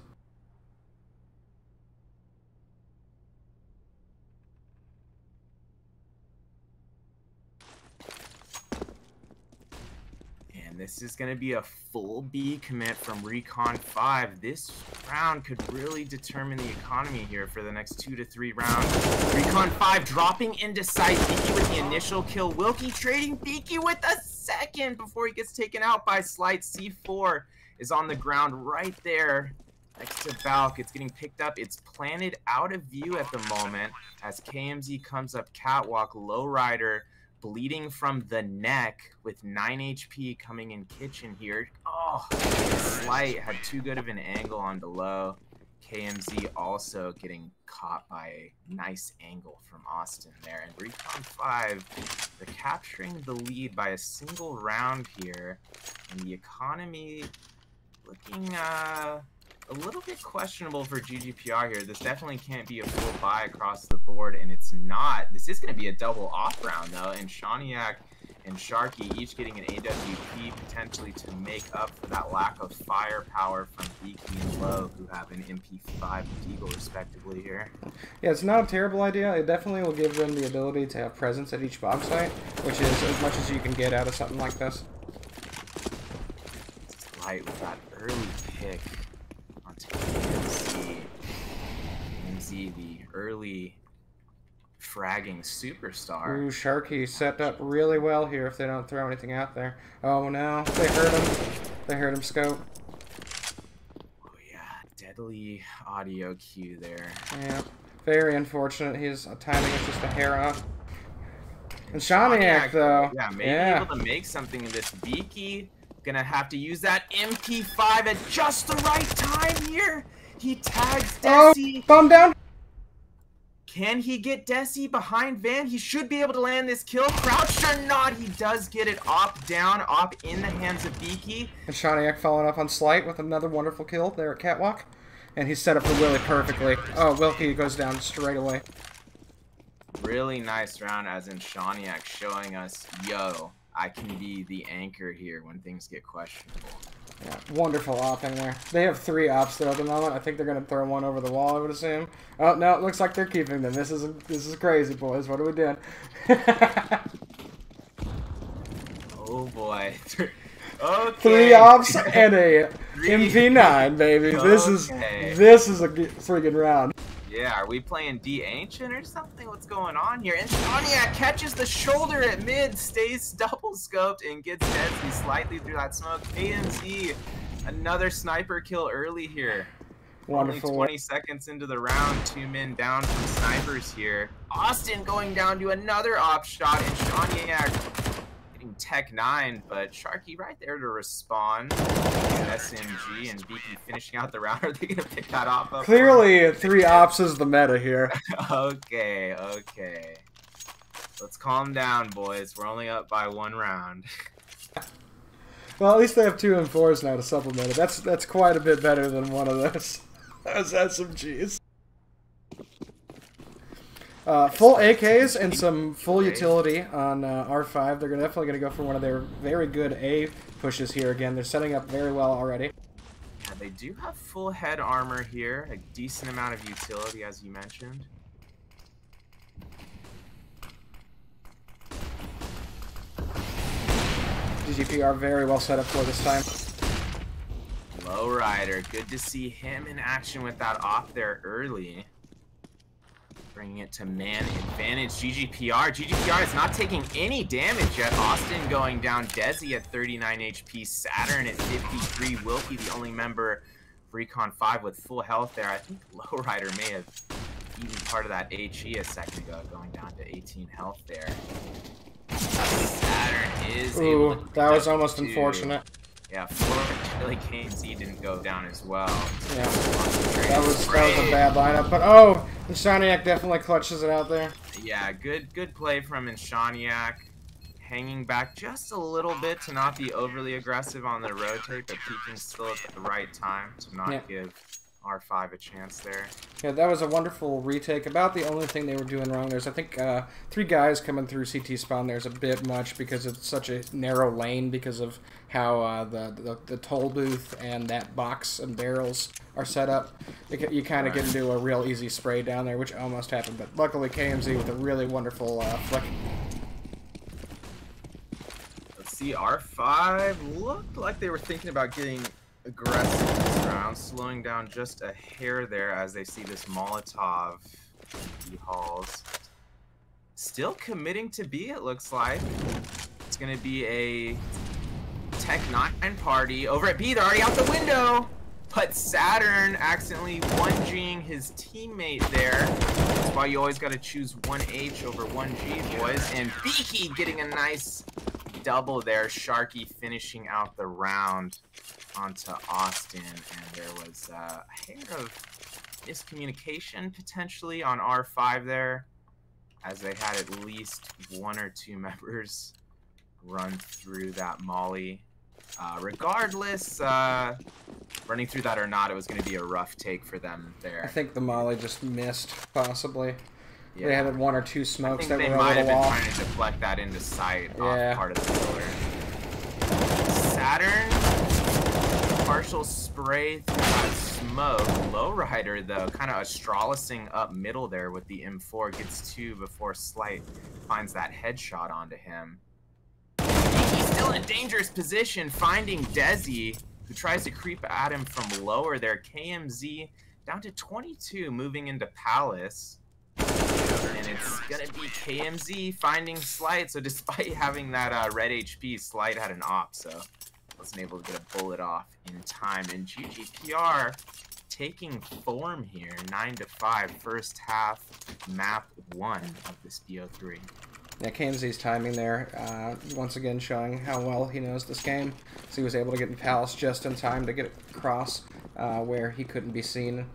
And this is going to be a full B commit from Recon 5. This round could really determine the economy here for the next 2 to 3 rounds. Recon 5 dropping into sight. Beaky with the initial kill. Wilkie trading Beaky with a second before he gets taken out by Slight. C4 is on the ground right there next to Valk. It's getting picked up. It's planted out of view at the moment as KMZ comes up catwalk. Lowrider bleeding from the neck with 9 HP coming in kitchen here. Oh, Slight had too good of an angle on below. KMZ also getting caught by a nice angle from Austin there. And Recon 5, they're capturing the lead by a single round here. And the economy looking a little bit questionable for GGPR here. This definitely can't be a full buy across the board, and it's not. This is going to be a double off round, though, and Shaniak and Sharky each getting an AWP potentially to make up for that lack of firepower from Beaky and Low, who have an MP5 and Deagle respectively here. Yeah, it's not a terrible idea. It definitely will give them the ability to have presence at each bomb site, which is as much as you can get out of something like this. Light with that early pick onto KMZ. KMZ, the early fragging superstar. Ooh, Sharky set up really well here if they don't throw anything out there. Oh no, they heard him. They heard him scope. Oh yeah, deadly audio cue there. Yeah, very unfortunate. His timing is just a hair off. And Shaniak, though. Yeah, maybe able to make something of this. Beaky gonna have to use that MP5 at just the right time here. He tags Desi. Oh, bomb down. Can he get Desi behind Van? He should be able to land this kill. Crouched or not, he does get it op down, op in the hands of Beaky. And Shaniak following up on Slight with another wonderful kill there at Catwalk. And he's set up for Willie perfectly. Oh, Wilkie goes down straight away. Really nice round, as in Shaniak showing us, yo, I can be the anchor here when things get questionable. Yeah, wonderful opping there. They have 3 ops there at the moment. I think they're going to throw one over the wall, I would assume. Oh, no, it looks like they're keeping them. This is crazy, boys. What are we doing? Oh, boy. Okay. 3 ops and a MP9, baby. Okay. This is a freaking round. Yeah, are we playing D-Ancient or something? What's going on here? And Shaniak catches the shoulder at mid, stays double scoped, and gets Desi slightly through that smoke. KMZ, another sniper kill early here. Wonderful. Only 20 seconds into the round, 2 men down from snipers here. Austin going down to another op shot, and Shaniak getting Tech 9, but Sharky right there to respond. SMG and Beaky finishing out the round. Are they going to pick that op up? Clearly, 3 ops is the meta here. Okay. Let's calm down, boys. We're only up by 1 round. Well, at least they have 2 M4s now to supplement it. That's quite a bit better than one of those SMGs. Full AKs and some full utility on R5. They're definitely going to go for one of their very good A pushes here again. They're setting up very well already. Yeah, they do have full head armor here. A decent amount of utility, as you mentioned. GGPR very well set up for this time. Lowrider, good to see him in action with that off there early. Bringing it to man advantage. GGPR is not taking any damage yet. Austin going down. Desi at 39 HP. Saturn at 53. Wilkie, the only member of Recon 5 with full health there. I think Lowrider may have eaten part of that HE a second ago, going down to 18 health there. Saturn is able to that was almost unfortunate. Yeah, fortunately KMZ didn't go down as well. Yeah, that was a bad lineup. But oh, Shaniak definitely clutches it out there. Yeah, good play from Shaniak, hanging back just a little bit to not be overly aggressive on the rotate, but peeking still at the right time to not give R5 a chance there. Yeah, that was a wonderful retake. About the only thing they were doing wrong, there's I think 3 guys coming through CT spawn. There's a bit much because it's such a narrow lane because of how the toll booth and that box and barrels are set up. You kind of get into a real easy spray down there, which almost happened, but luckily KMZ with a really wonderful flick. Let's see, R5 looked like they were thinking about getting aggressive this round, slowing down just a hair there as they see this Molotov in halls. Still committing to B, it looks like. It's going to be a Tech 9 party over at B. They're already out the window. but Saturn accidentally 1G'ing his teammate there. That's why you always got to choose 1H over 1G, boys. And Beaky getting a nice double there. Sharky finishing out the round onto Austin. And there was a hair of miscommunication potentially on R5 there, as they had at least 1 or 2 members run through that molly. Regardless, running through that or not, it was going to be a rough take for them there. I think the molly just missed, possibly. Yeah. They had 1 or 2 smokes that were a they might have little been off. trying to deflect that into sight off part of the pillar. Saturn, partial spray through that smoke. Lowrider, though, kind of astrolosing up middle there with the M4. Gets 2 before Slight finds that headshot onto him. He's still in a dangerous position, finding Desi, who tries to creep at him from lower there. KMZ down to 22, moving into Palace. And it's gonna be KMZ finding Slight. So despite having that red HP, Slight had an op, so wasn't able to get a bullet off in time. And GGPR taking form here, 9-5, first half, map 1 of this BO3. Yeah, KMZ's timing there, once again showing how well he knows this game. So he was able to get in Palace just in time to get across where he couldn't be seen.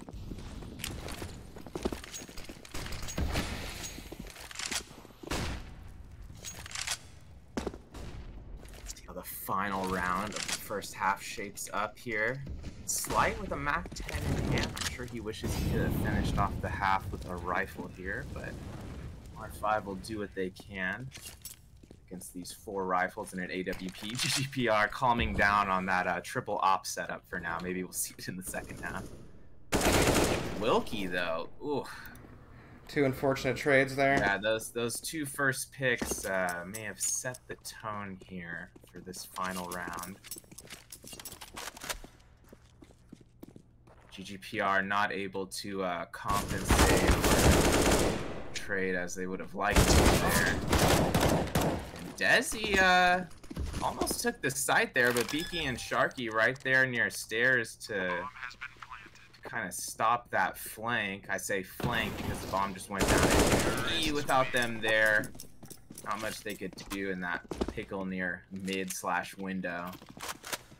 See how the final round of the first half shapes up here. Slight with a Mac 10 in hand. I'm sure he wishes he could have finished off the half with a rifle here, but R5 will do what they can against these 4 rifles and an AWP. GGPR calming down on that triple op setup for now. Maybe we'll see it in the second half. Wilkie, though, ooh. 2 unfortunate trades there. Yeah, those 2 first picks may have set the tone here for this final round. GGPR not able to compensate or trade as they would have liked to there. And Desi almost took the site there, but Beaky and Sharky right there near stairs to kind of stop that flank. I say flank because the bomb just went down into E without them there. Not much they could do in that pickle near mid/window.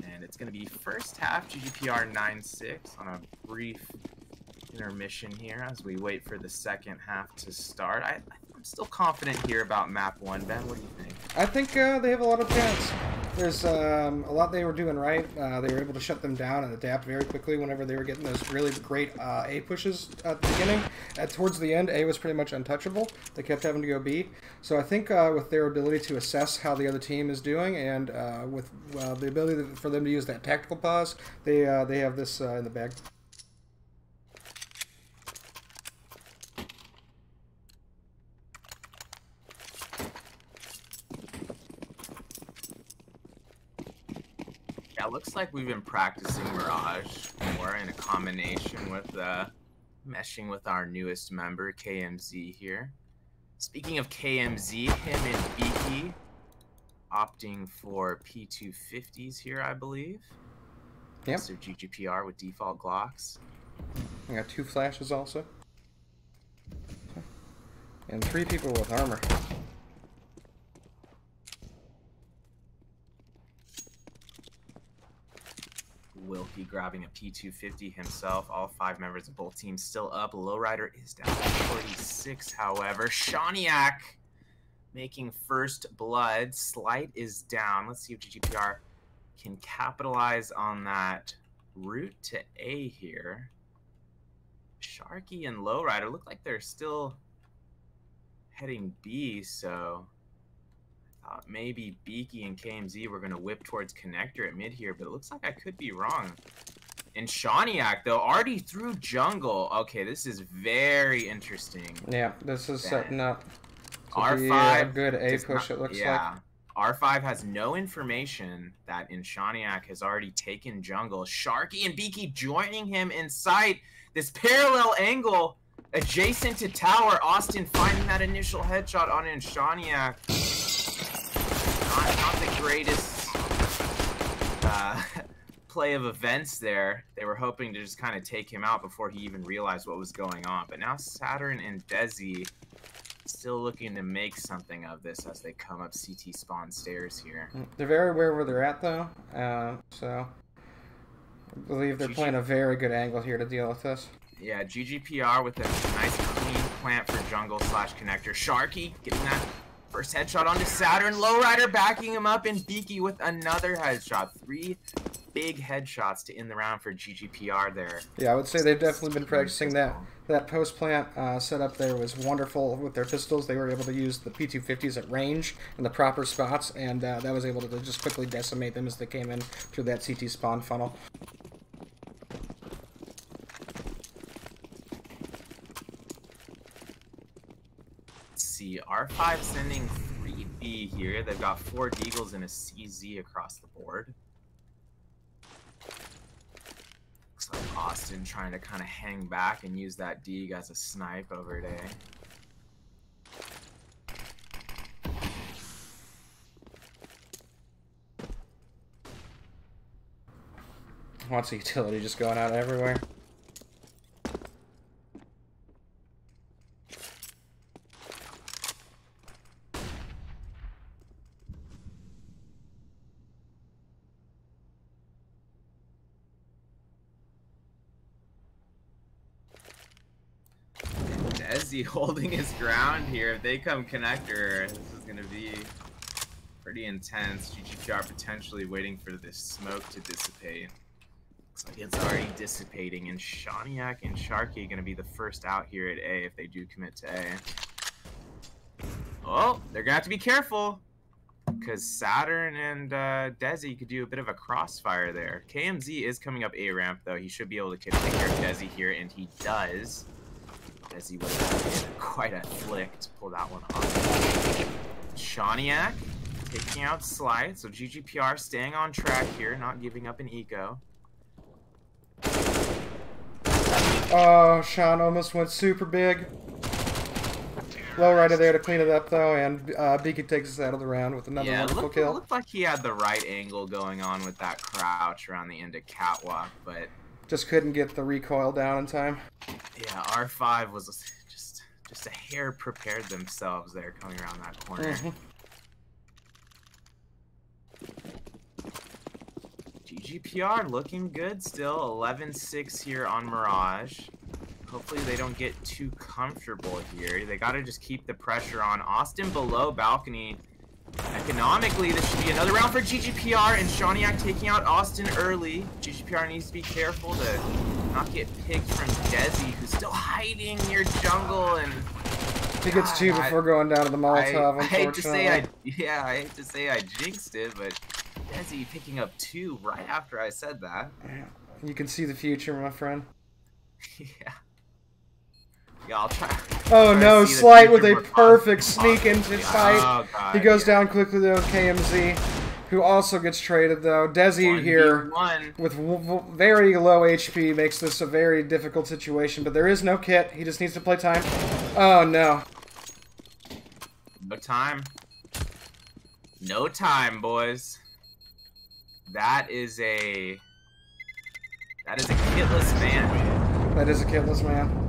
And it's going to be first half GGPR 9-6 on a brief intermission here as we wait for the second half to start. I'm still confident here about map 1. Ben, what do you think? I think they have a lot of chance. There's a lot they were doing right. They were able to shut them down and adapt very quickly whenever they were getting those really great A pushes at the beginning. Towards the end, A was pretty much untouchable. They kept having to go B. So I think with their ability to assess how the other team is doing and with the ability for them to use that tactical pause, they have this in the bag. Yeah, it looks like we've been practicing Mirage more in a combination with meshing with our newest member, KMZ here. Speaking of KMZ, him and Beaky opting for P250s here, I believe. Yep. So GGPR with default Glocks. I got 2 flashes also. And 3 people with armor. Wilkie grabbing a P250 himself. All 5 members of both teams still up. Lowrider is down to 46, however. Shaniak making first blood. Slight is down. Let's see if GGPR can capitalize on that route to A here. Sharky and Lowrider look like they're still heading B, so maybe Beaky and KMZ were going to whip towards connector at mid here, but it looks like I could be wrong. And Shaniak, though, already through jungle. Okay, this is very interesting. Yeah, this is setting up to R5 be a good A push, it looks like. Yeah, R5 has no information that Shaniak has already taken jungle. Sharky and Beaky joining him in sight. This parallel angle adjacent to tower. Austin finding that initial headshot on Shaniak. Not the greatest play of events there. They were hoping to just kind of take him out before he even realized what was going on. But now Saturn and Desi still looking to make something of this as they come up CT spawn stairs here. They're very aware where they're at, though. So I believe they're playing a very good angle here to deal with this. Yeah, GGPR with a nice clean plant for jungle / connector. Sharky getting that first headshot onto Saturn. Lowrider backing him up, and Beaky with another headshot. 3 big headshots to end the round for GGPR there. Yeah, I would say they've definitely been practicing that. That post plant setup there was wonderful with their pistols. They were able to use the P250s at range in the proper spots, and that was able to just quickly decimate them as they came in through that CT spawn funnel. See, R5 sending 3B here. They've got 4 Deagles and a CZ across the board. Looks like Austin trying to kind of hang back and use that Deag as a snipe over at A. What's the utility just going out everywhere? Desi holding his ground here. If they come connector, this is going to be pretty intense. GGPR potentially waiting for this smoke to dissipate. Looks like it's already dissipating, and Shaniak and Sharky are going to be the first out here at A if they do commit to A. Oh, they're going to have to be careful, because Saturn and Desi could do a bit of a crossfire there. KMZ is coming up A ramp, though. He should be able to take care of Desi here, and he does. Desi would have quite a flick to pull that one off. Shaniak taking out Slight, so GGPR staying on track here, not giving up an eco. Oh, Sean almost went super big. Lowrider there to clean it up, though, and Beaky takes us out of the round with another wonderful kill. It looked like he had the right angle going on with that crouch around the end of Catwalk, but just couldn't get the recoil down in time. Yeah, R5 was just a hair prepared themselves there coming around that corner. GGPR looking good still. 11-6 here on Mirage. Hopefully they don't get too comfortable here. They got to just keep the pressure on. Austin below balcony. Economically, this should be another round for GGPR, and Shaniak taking out Austin early. GGPR needs to be careful to not get picked from Desi, who's still hiding near jungle, and he gets 2 before going down to the Molotov, unfortunately. I hate to say I jinxed it, but Desi picking up 2 right after I said that. You can see the future, my friend. Yeah, I'll try. Oh no, Slight with a perfect sneak into sight. Oh, God, he goes down quickly though with KMZ, who also gets traded though. Desi here with very low HP makes this a very difficult situation, but there is no kit. He just needs to play time. Oh no. No time. No time, boys. That is a kitless man. That is a kitless man.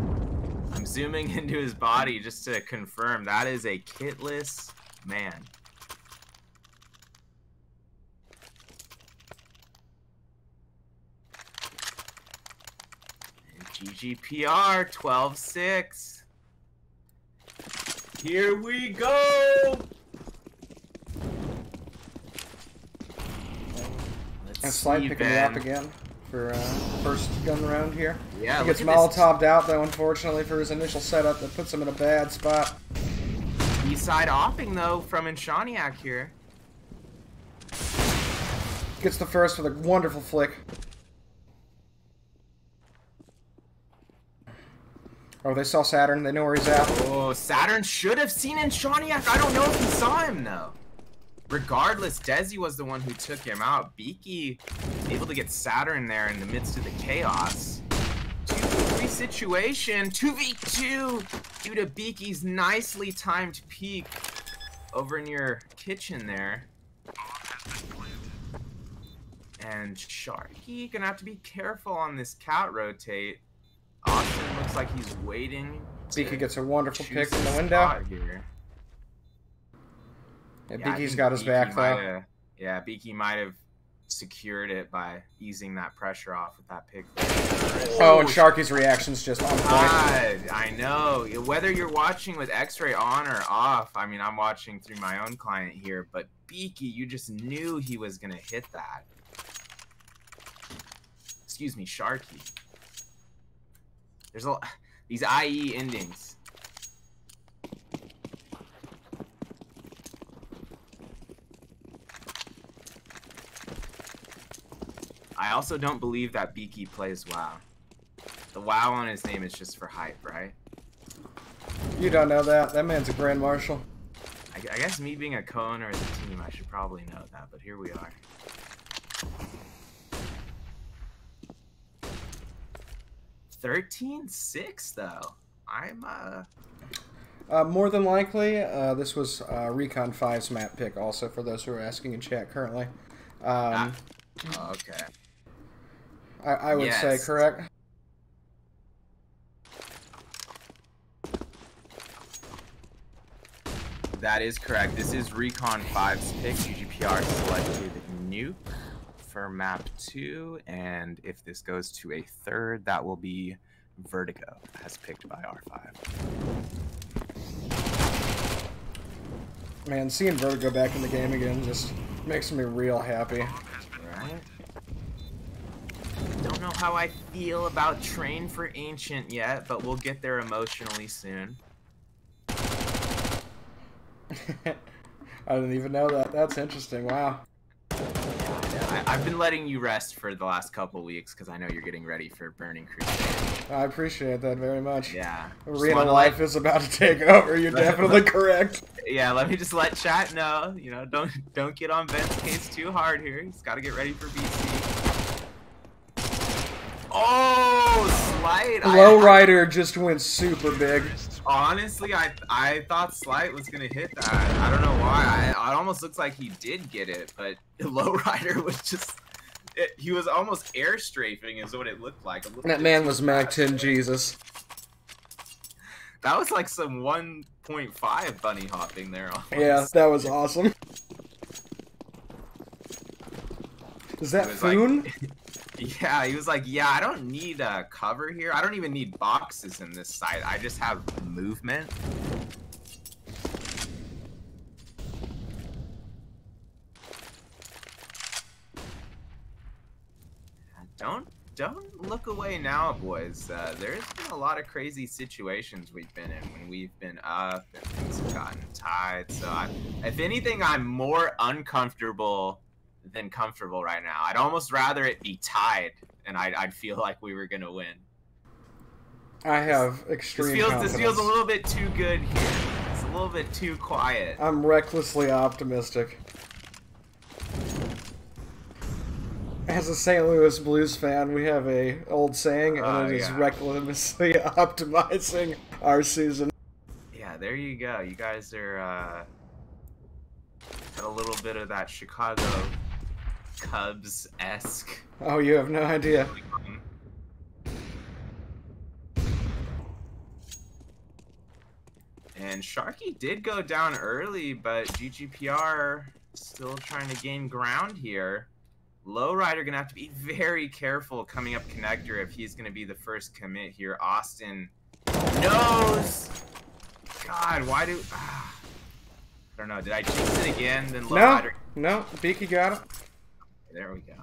I'm zooming into his body just to confirm that is a kitless man. And GGPR 12-6. Here we go. And Slight picking me up again for first gun round here. Yeah, he gets Molotov'd out though, unfortunately, for his initial setup. That puts him in a bad spot. B-side offing though from Shaniak here. Gets the first with a wonderful flick. Oh, they saw Saturn. They know where he's at. Oh, Saturn should have seen Shaniak. I don't know if he saw him though. Regardless, Desi was the one who took him out. Beaky able to get Saturn there in the midst of the chaos. 2v3 situation. 2v2 due to Beaky's nicely timed peek over near kitchen there. And Sharky gonna have to be careful on this cat rotate. Austin looks like he's waiting. Beaky gets a wonderful pick from the window. Here. Yeah, Beaky's got his back though. Yeah, Beaky might have secured it by easing that pressure off with that pick. Oh, and Sharky's reaction's just on point. God, I know. Whether you're watching with X-ray on or off, I mean, I'm watching through my own client here, but Beaky, you just knew he was gonna hit that. Excuse me, Sharky. There's a these IE endings. I also don't believe that Beaky plays WoW. The WoW on his name is just for hype, right? You don't know that. That man's a Grand Marshal. I guess me being a co-owner of the team, I should probably know that, but here we are. $13-6 though. I'm more than likely, this was Recon 5's map pick also, for those who are asking in chat currently. okay. I would say correct. That is correct. This is Recon 5's pick. GGPR selected Nuke for map 2, and if this goes to a third, that will be Vertigo, as picked by R5. Man, seeing Vertigo back in the game again just makes me real happy. Right? Don't know how I feel about Train for Ancient yet, but we'll get there emotionally soon. I didn't even know that. That's interesting. Wow. I've been letting you rest for the last couple weeks because I know you're getting ready for Burning Crusade. I appreciate that very much. Yeah. Arena life is about to take over. You're definitely correct. Yeah, let me just let chat know. You know, don't get on Ben's case too hard here. He's got to get ready for BC. Oh, Slight. Lowrider just went super big. Honestly, I thought Slight was gonna hit that. I don't know why. It almost looks like he did get it, but Lowrider was just. He was almost air strafing, is what it looked like. That man was Mag 10 Jesus. That was like some 1.5 bunny hopping there. Almost. Yeah, that was awesome. Is that Foon? Like, yeah, he was like, yeah, I don't need cover here. I don't even need boxes in this site. I just have movement. Don't look away now, boys. There's been a lot of crazy situations we've been in when we've been up and things have gotten tied. So, if anything, I'm more uncomfortable than comfortable right now. I'd almost rather it be tied, and I'd feel like we were gonna win. I have extreme confidence. This feels a little bit too good here. It's a little bit too quiet. I'm recklessly optimistic. As a St. Louis Blues fan, we have a old saying, and it is recklessly optimizing our season. Yeah, there you go. You guys are had a little bit of that Chicago Cubs-esque. Oh, you have no idea. And Sharky did go down early, but GGPR still trying to gain ground here. Lowrider gonna have to be very careful coming up connector if he's gonna be the first commit here. Austin knows. God, why do? I don't know. Did I jinx it again? Then Lowrider. No, Beaky got it. There we go.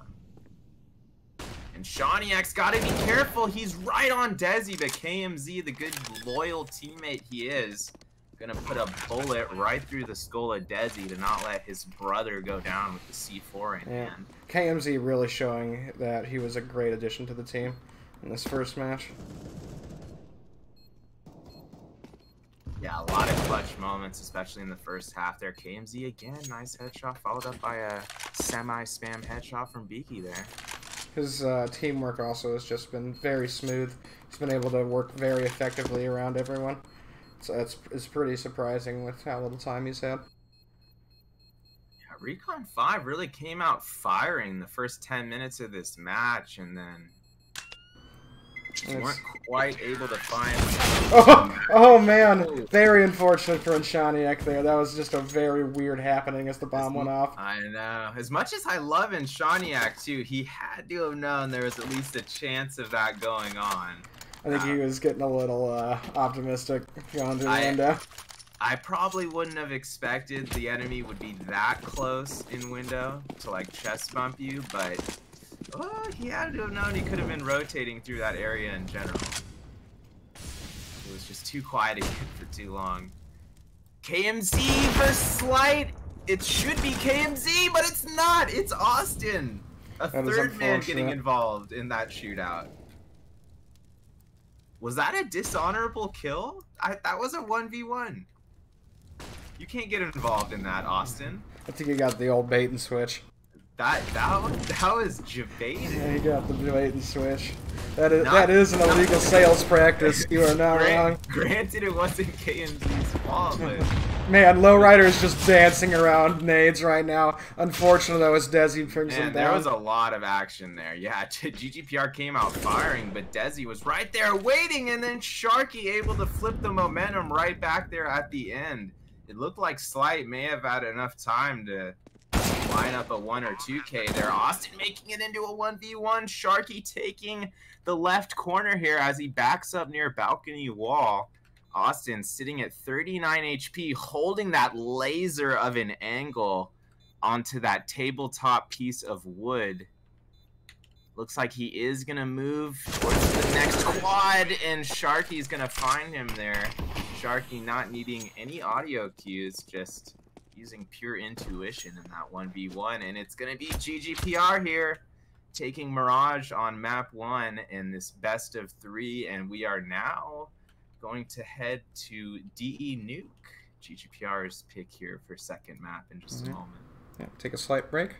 And Shawniak's gotta be careful. He's right on Desi, but KMZ, the good loyal teammate he is, gonna put a bullet right through the skull of Desi to not let his brother go down with the C4 in hand. KMZ really showing that he was a great addition to the team in this first match. Yeah, a lot of clutch moments, especially in the first half there. KMZ again, nice headshot, followed up by a semi-spam headshot from Beaky there. His teamwork also has just been very smooth. He's been able to work very effectively around everyone. So it's pretty surprising with how little time he's had. Yeah, Recon 5 really came out firing the first 10 minutes of this match, and then weren't quite able to find... Oh man, very unfortunate for Inshaniak there. That was just a very weird happening as the bomb went off. I know. As much as I love Inshaniak too, he had to have known there was at least a chance of that going on. I think he was getting a little optimistic going through the window. I probably wouldn't have expected the enemy would be that close in window to like chest bump you, but he had to have known he could have been rotating through that area in general. It was just too quiet again for too long. KMZ versus Slight. It should be KMZ, but it's not. It's Austin. A third man getting involved in that shootout. Was that a dishonorable kill? That was a 1v1. You can't get involved in that, Austin. I think he got the old bait and switch. That was jebaited. Yeah, he got the bait and switch. That is an illegal sales practice. You are not wrong. Granted, it wasn't KMZ's fault, but... Man, Lowrider is just dancing around nades right now. Unfortunately, that was Desi brings him down. There was a lot of action there. Yeah, GGPR came out firing, but Desi was right there waiting, and then Sharky able to flip the momentum right back there at the end. It looked like Slight may have had enough time to line up a 1 or 2K there. Austin making it into a 1v1. Sharky taking the left corner here as he backs up near balcony wall. Austin sitting at 39 HP, holding that laser of an angle onto that tabletop piece of wood. Looks like he is going to move towards the next quad, and Sharky's going to find him there. Sharky not needing any audio cues, just using pure intuition in that 1v1, and it's going to be GGPR here taking Mirage on map 1 in this best of 3, and we are now going to head to DE Nuke, GGPR's pick here for second map in just a moment. Yeah, take a slight break.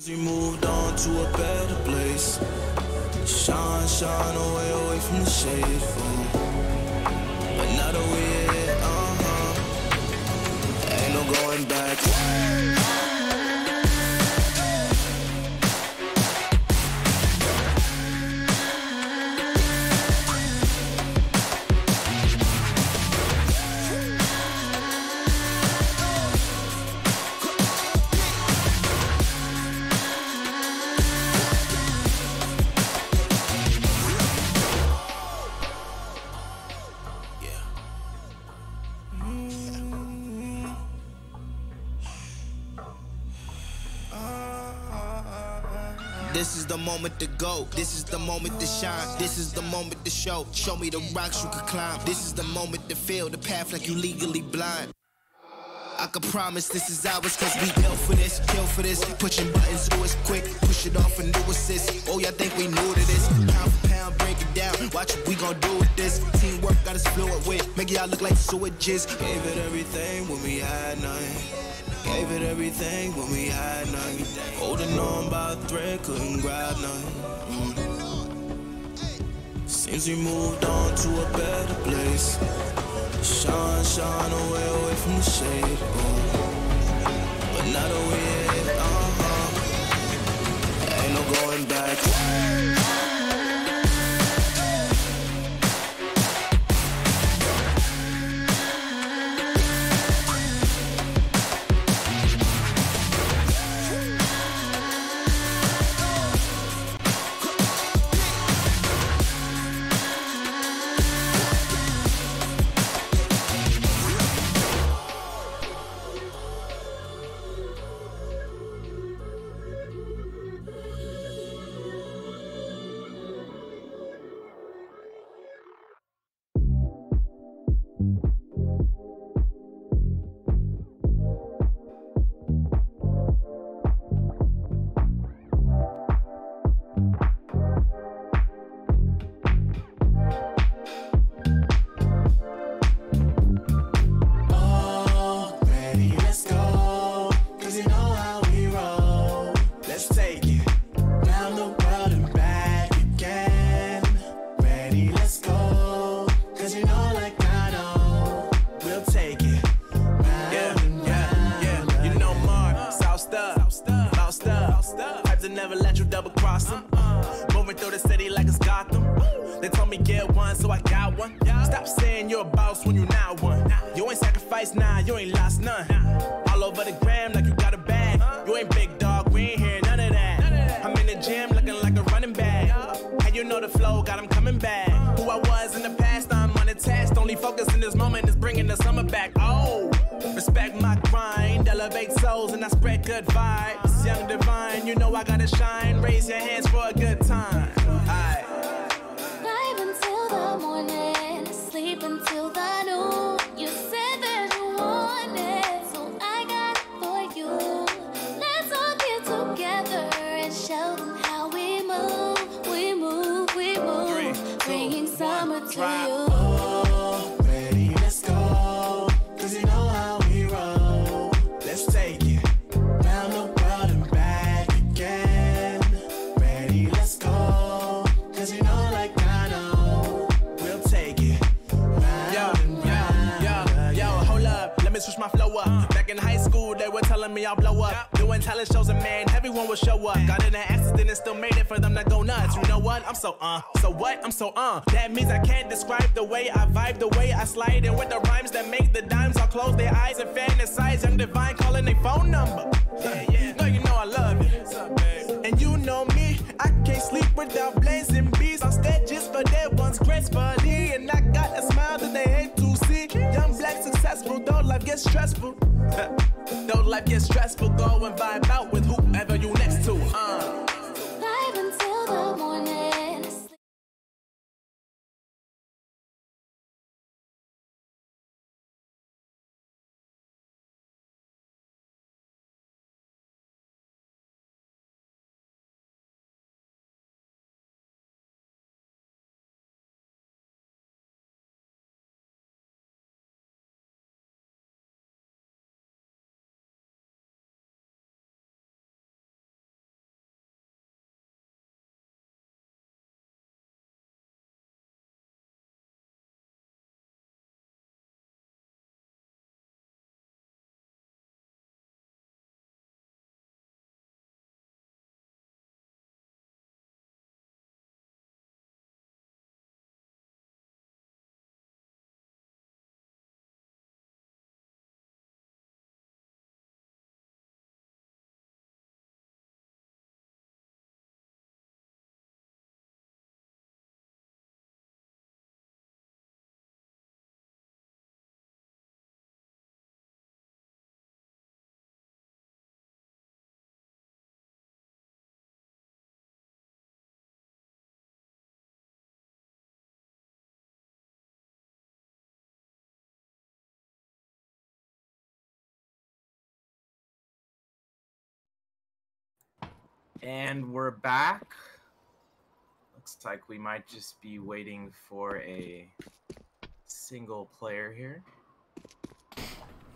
We moved on to a better place. Shine, shine away from the shade. But now that we're here, ain't no going back. This is the moment to go. This is the moment to shine. This is the moment to show. Show me the rocks you can climb. This is the moment to feel the path like you legally blind. I can promise this is ours, cause we built for this, kill for this. Pushing buttons, do it quick, push it off and do assist. Oh, y'all think we new to this? Pound for pound, break it down. Watch what we gon' do with this. Teamwork got us fluid with. Make y'all look like sewages. Gave it everything when we had nothing. Gave it everything when we had nothing. Holding on by a thread, couldn't grab nothing. Seems we moved on to a better place. Shine, shine away from the shade. But now that we're here, ain't no going back. Never let you double cross them. Moving through the city like it's Gotham. They told me get one, so I got one. Stop saying you're a boss when you not one. You ain't sacrificed, nah, you ain't lost none. All over the gram like you got a bag. You ain't big dog, we ain't hear none of that. I'm in the gym looking like a running back. And you know the flow, got him coming back. Who I was in the past, I'm unattached. Only focus in this moment is bringing the summer back. Oh, respect my grind, elevate souls and I spread good vibes. Young divine, you know I gotta shine. Raise your hands for a good time. Aight. Vibe until the morning, sleep until the noon. You said that you want it, so I got it for you. Let's all get together and show them how we move. We move, we move. 3, 2, bringing 1, summer to drop. you. Oh, ready, let's go. Cause you know how we roll. Let's take it round the world and back again. Ready, let's go. Cause you know like I know, we'll take it round and round. Yo, hold up, let me switch my flow up. Back in high school, they were telling me I'll blow up. Doing talent shows and man, everyone will show up. Got in an accident and still made it for them to go nuts. You know what? I'm so so what? I'm so That means I can't describe the way I vibe, the way I slide. And with the rhymes that make the dimes, I'll close their eyes and fantasize. Young divine calling their phone number. No, you know I love it. And you know me, I can't sleep without blazing beats on stages for their ones gracefully. And I got a smile that they hate to see. Young black successful, though life gets stressful. Though life gets stressful, go and vibe out with whoever you next to. And we're back. Looks like we might just be waiting for a single player here.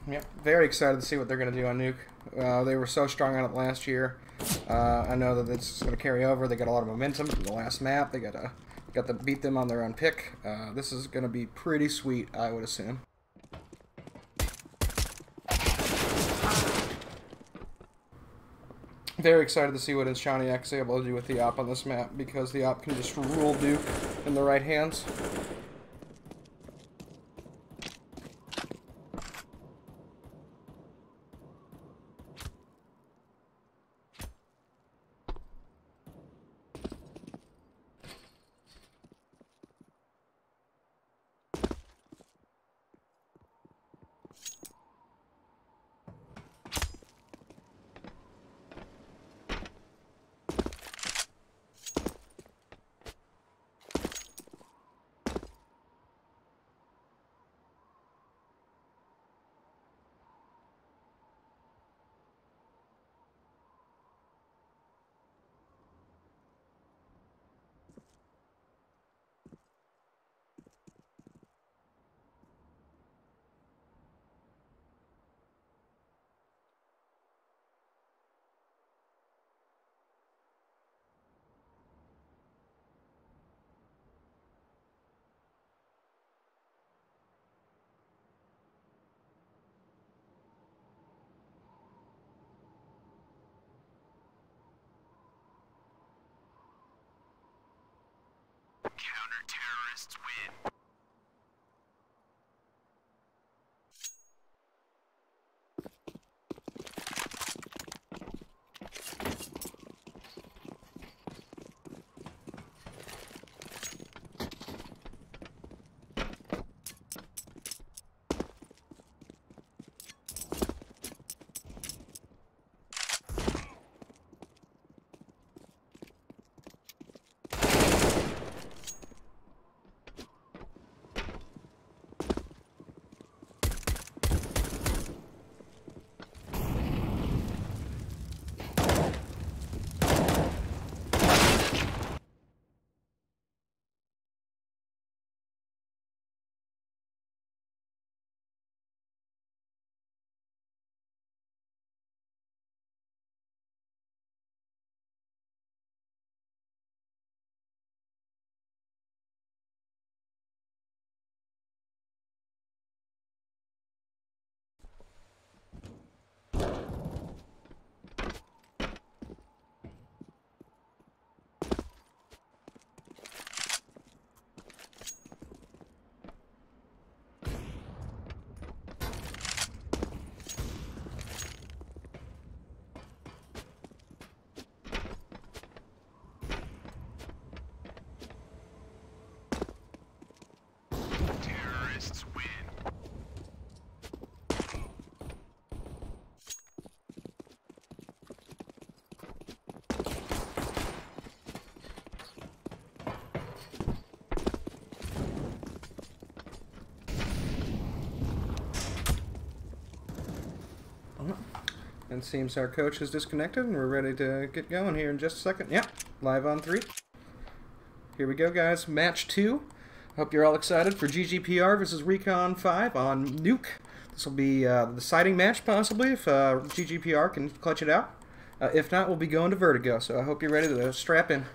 Yep, very excited to see what they're going to do on Nuke. They were so strong on it last year. I know that it's going to carry over. They got a lot of momentum from the last map. They got to beat them on their own pick. This is going to be pretty sweet, I would assume. Very excited to see what Shaniak is able to do with the op on this map, because the op can just rule Duke in the right hands. Counter-terrorists win. Terrorists win. And it seems our coach is disconnected, and we're ready to get going here in just a second. Yep, live on 3. Here we go, guys. Match 2. Hope you're all excited for GGPR versus Recon 5 on Nuke. This will be the deciding match, possibly, if GGPR can clutch it out. If not, we'll be going to Vertigo, so I hope you're ready to strap in.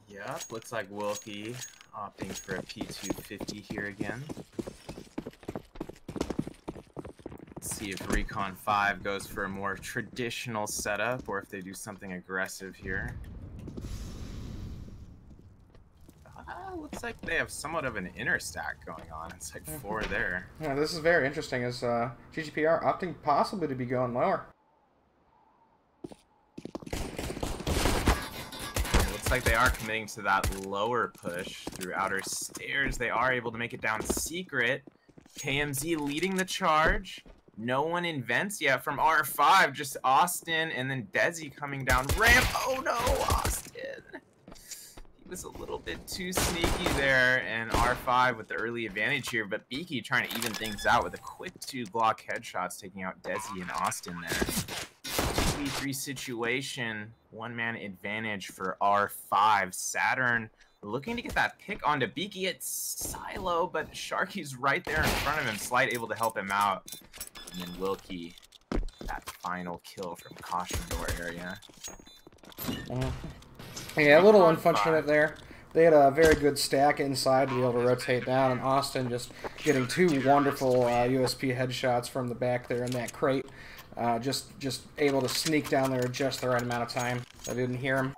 Yep, looks like Wilkie opting for a P250 here again. Let's see if Recon 5 goes for a more traditional setup, or if they do something aggressive here. Looks like they have somewhat of an inner stack going on. It's like 4 there. Yeah, this is very interesting, as GGPR opting possibly to be going lower. It looks like they are committing to that lower push through outer stairs. They are able to make it down secret. KMZ leading the charge. No one invents yet from R5. Just Austin and then Desi coming down ramp. Oh no, Austin. He was a little bit too sneaky there, and R5 with the early advantage here, but Beaky trying to even things out with a quick 2 Glock headshots, taking out Desi and Austin there. 3v3 situation. One-man advantage for R5. Saturn looking to get that pick onto Beaky. It's Silo, but Sharky's right there in front of him. Slight able to help him out. And then Wilkie, that final kill from caution door area. Yeah, a little unfortunate there. They had a very good stack inside to be able to rotate down, and Austin just getting two wonderful USP headshots from the back there in that crate. Just able to sneak down there just the right amount of time. I didn't hear him.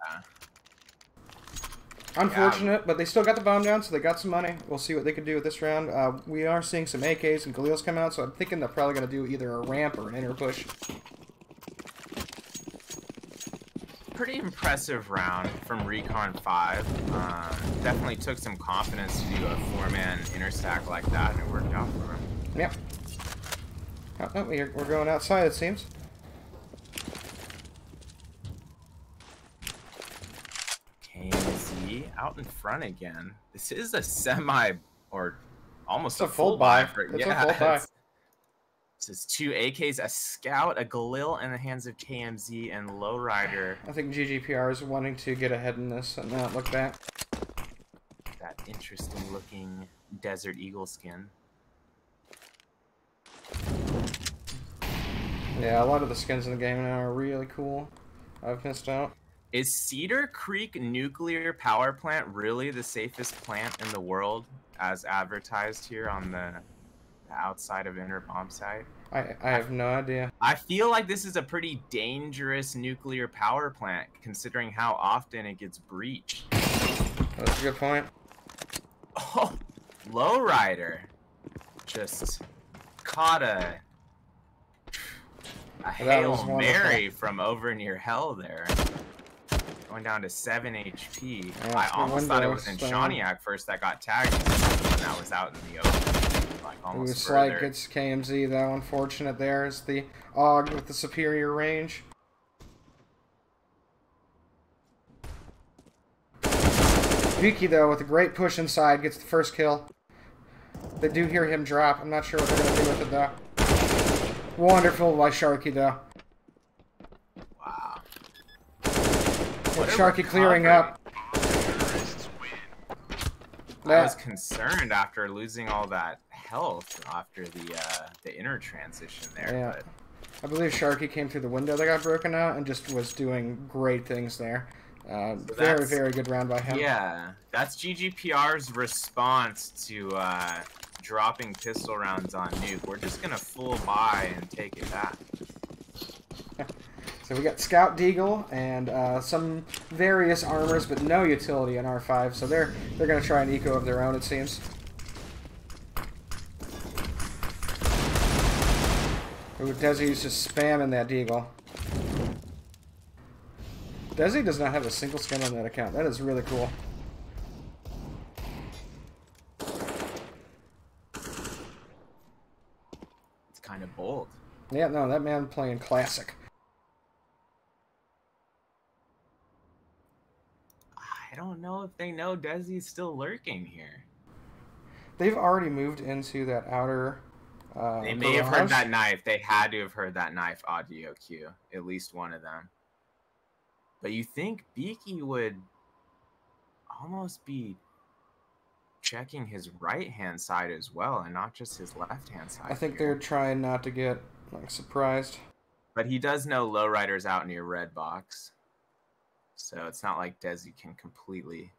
Unfortunate, but they still got the bomb down, so they got some money. We'll see what they can do with this round. We are seeing some AKs and Galils come out, so I'm thinking they're probably going to do either a ramp or an inner push. Pretty impressive round from Recon 5. Definitely took some confidence to do a 4-man interstack like that, and it worked out for him. Yep. Oh, we're going outside, it seems. KMZ out in front again. This is a semi, or almost It's a full buy. For, it's yeah, a full buy. This is 2 AKs, a Scout, a Galil in the hands of KMZ, and Lowrider. I think GGPR is wanting to get ahead in this and not look back. That interesting looking Desert Eagle skin. Yeah, a lot of the skins in the game now are really cool. I've missed out. Is Cedar Creek Nuclear Power Plant really the safest plant in the world, as advertised here on the outside of Inner Bomb site? I have no idea. I feel like this is a pretty dangerous nuclear power plant, considering how often it gets breached. That's a good point. Oh, Lowrider just caught a Hail Mary from over near hell there. Going down to 7 HP. Yeah, I almost thought it was in Shawniak first that got tagged, and that was out in the open. Like almost Slight gets KMZ though. Unfortunate there is the AUG with the superior range. Vicky though with a great push inside gets the first kill. They do hear him drop. I'm not sure what they're gonna do with it though. Wonderful by Sharky though. Wow. Sharky clearing up. I was concerned after losing all that health after the inner transition there. Yeah. But I believe Sharky came through the window that got broken out and just was doing great things there. Very, very good round by him. Yeah, that's GGPR's response to dropping pistol rounds on Nuke. We're just gonna full buy and take it back. So we got Scout Deagle and some various armors, but no utility in R5. So they're gonna try an eco of their own, it seems. Ooh, Desi's just spamming that Deagle. Desi does not have a single skin on that account. That is really cool. It's kind of bold. Yeah, no, that man playing classic. I don't know if they know Desi's still lurking here. They've already moved into that outer. They may have heard that knife. They had to have heard that knife audio cue. At least one of them. But you think Beaky would almost be checking his right-hand side as well, and not just his left-hand side. I think they're trying not to get like surprised. But he does know Lowrider's out near red box. So it's not like Desi can completely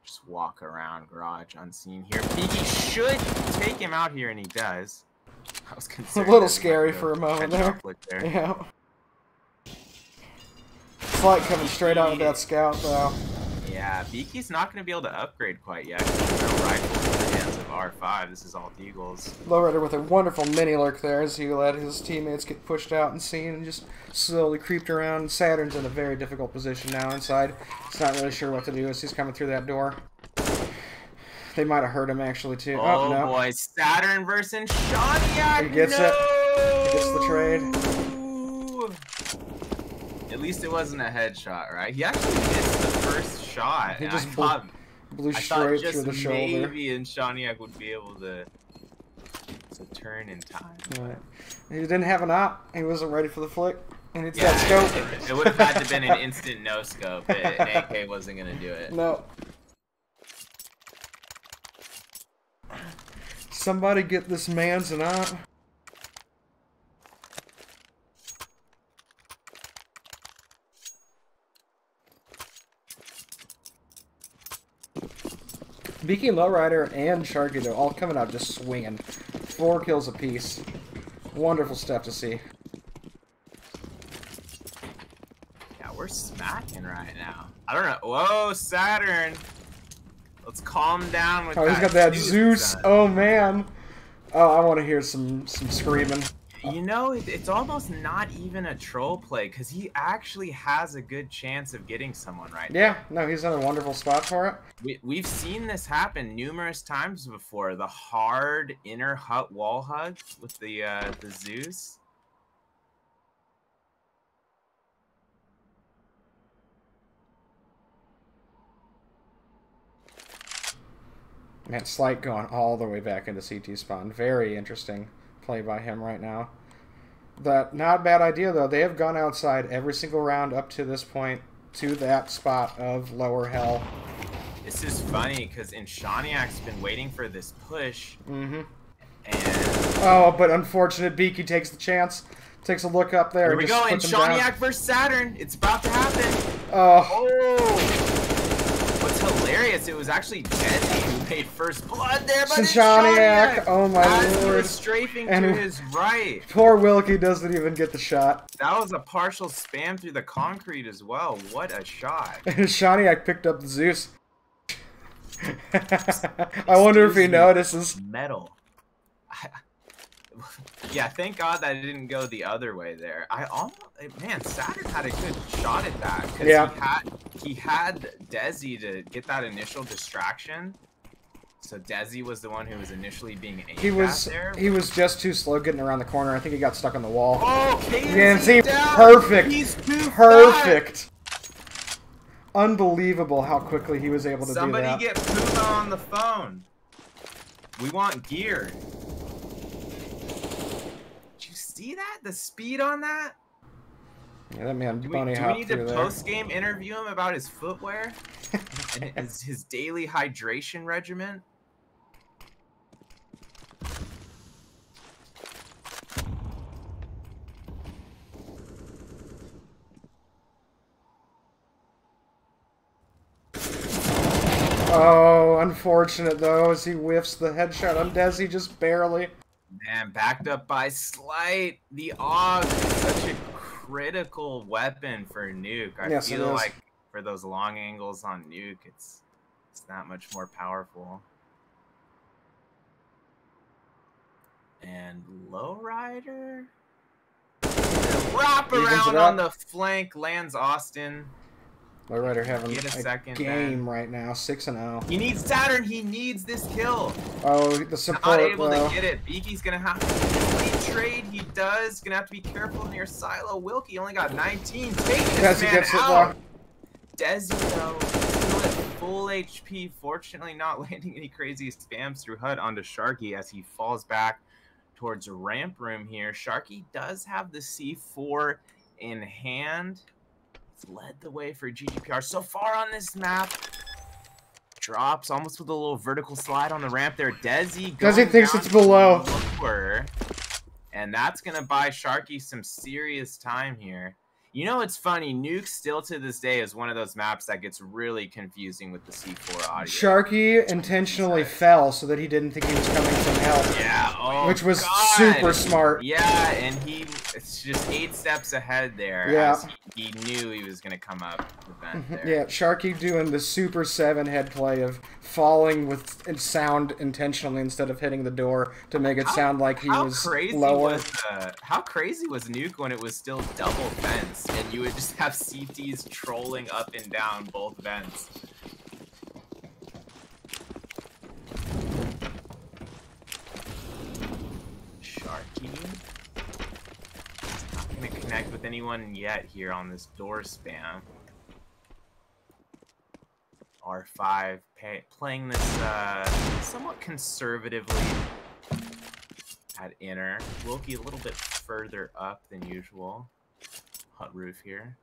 just walk around garage unseen here. Beaky should take him out here, and he does. I was concerned. A little scary for a moment there. Yeah. Slight coming straight out with that Scout, though. Yeah, Beaky's not going to be able to upgrade quite yet. There's no rifles in the hands of R5. This is all Deagles. Lowrider with a wonderful mini lurk there as he let his teammates get pushed out and seen and just slowly creeped around. Saturn's in a very difficult position now inside. He's not really sure what to do as he's coming through that door. They might have heard him actually too. Oh, no. Boy, Saturn versus Shawniak. He gets it. He gets the trade. At least it wasn't a headshot, right? He actually missed the first shot. He just blew I straight thought through the shoulder. Maybe and Shawniak would be able to turn in time. Right. He didn't have an op. He wasn't ready for the flick. And it's Yeah, that scope. it would have had to have been an instant no scope. An AK wasn't gonna do it. No. Somebody get this man's and out. Beaky Lowrider and Sharky, they're all coming out just swinging. 4 kills apiece. Wonderful stuff to see. Yeah, we're smacking right now. I don't know. Whoa, Saturn. Let's calm down with Oh, that. he's got that Zeus Zeus. gun. Oh, man. Oh, I want to hear some screaming. You know, it's almost not even a troll play because he actually has a good chance of getting someone right now. Yeah, no, he's in a wonderful spot for it. We've seen this happen numerous times before. The hard inner hut wall hug with the Zeus. Man, Slight going all the way back into CT spawn. Very interesting play by him right now. That not a bad idea though. They have gone outside every single round up to this point to that spot of lower hell. This is funny because Shaniak's been waiting for this push. Mm-hmm. And oh, but unfortunate Beaky takes the chance. Takes a look up there. Here we go, and Shaniak versus Saturn. It's about to happen. Oh. What's hilarious, it was actually Desi who made first blood there, but it's Shaniak. Oh my as he lord. was strafing to his right. Poor Wilkie doesn't even get the shot. That was a partial spam through the concrete as well. What a shot. Shaniak picked up the Zeus. I wonder if he notices. Metal. Yeah, thank God that it didn't go the other way there. Man, Saturn had a good shot at that. Yeah. He had Desi to get that initial distraction. So Desi was the one who was initially being aimed at there. He was just too slow getting around the corner. I think he got stuck on the wall. Oh, yeah, see, down. perfect. He's too perfect. Unbelievable how quickly he was able to do that. Somebody get Puma on the phone. We want gear. Did you see that? The speed on that? Yeah, that man Do bunny we hopped need to through there. post-game interview him about his footwear? And his daily hydration regimen? Oh, unfortunate though, as he whiffs the headshot on Desi just barely. Man, backed up by Slight. The AUG is such a critical weapon for Nuke. I feel like for those long angles on Nuke, it's that much more powerful. And Lowrider? Wrap around on the flank, lands Austin. Lowrider having a game right now, 6-0. He needs Saturn. He needs this kill. Oh, the support. Not able to get it. Beaky's gonna have to trade. He does. Gonna have to be careful near Silo. Wilkie only got 19. Take this man out. Desi though, still at full HP. Fortunately, not landing any crazy spams through HUD onto Sharky as he falls back towards ramp room here. Sharky does have the C4 in hand. It's led the way for GGPR so far on this map. Drops almost with a little vertical slide on the ramp there. Desi thinks it's below. Lower, and that's going to buy Sharky some serious time here. You know, it's funny. Nuke still to this day is one of those maps that gets really confusing with the C4 audio. Sharky intentionally fell so that he didn't think he was coming from hell. Yeah, which was super smart. Yeah, and it's just 8 steps ahead there. Yeah. He knew he was going to come up the vent there. Yeah, Sharky doing the Super 7 head play of falling with sound intentionally instead of hitting the door to make it sound like he was lower. How crazy was Nuke when it was still double vents and you would just have CTs trolling up and down both vents? Sharky not going to connect with anyone yet here on this door spam. R5 playing this somewhat conservatively at inner. Wilkie a little bit further up than usual. hut roof here.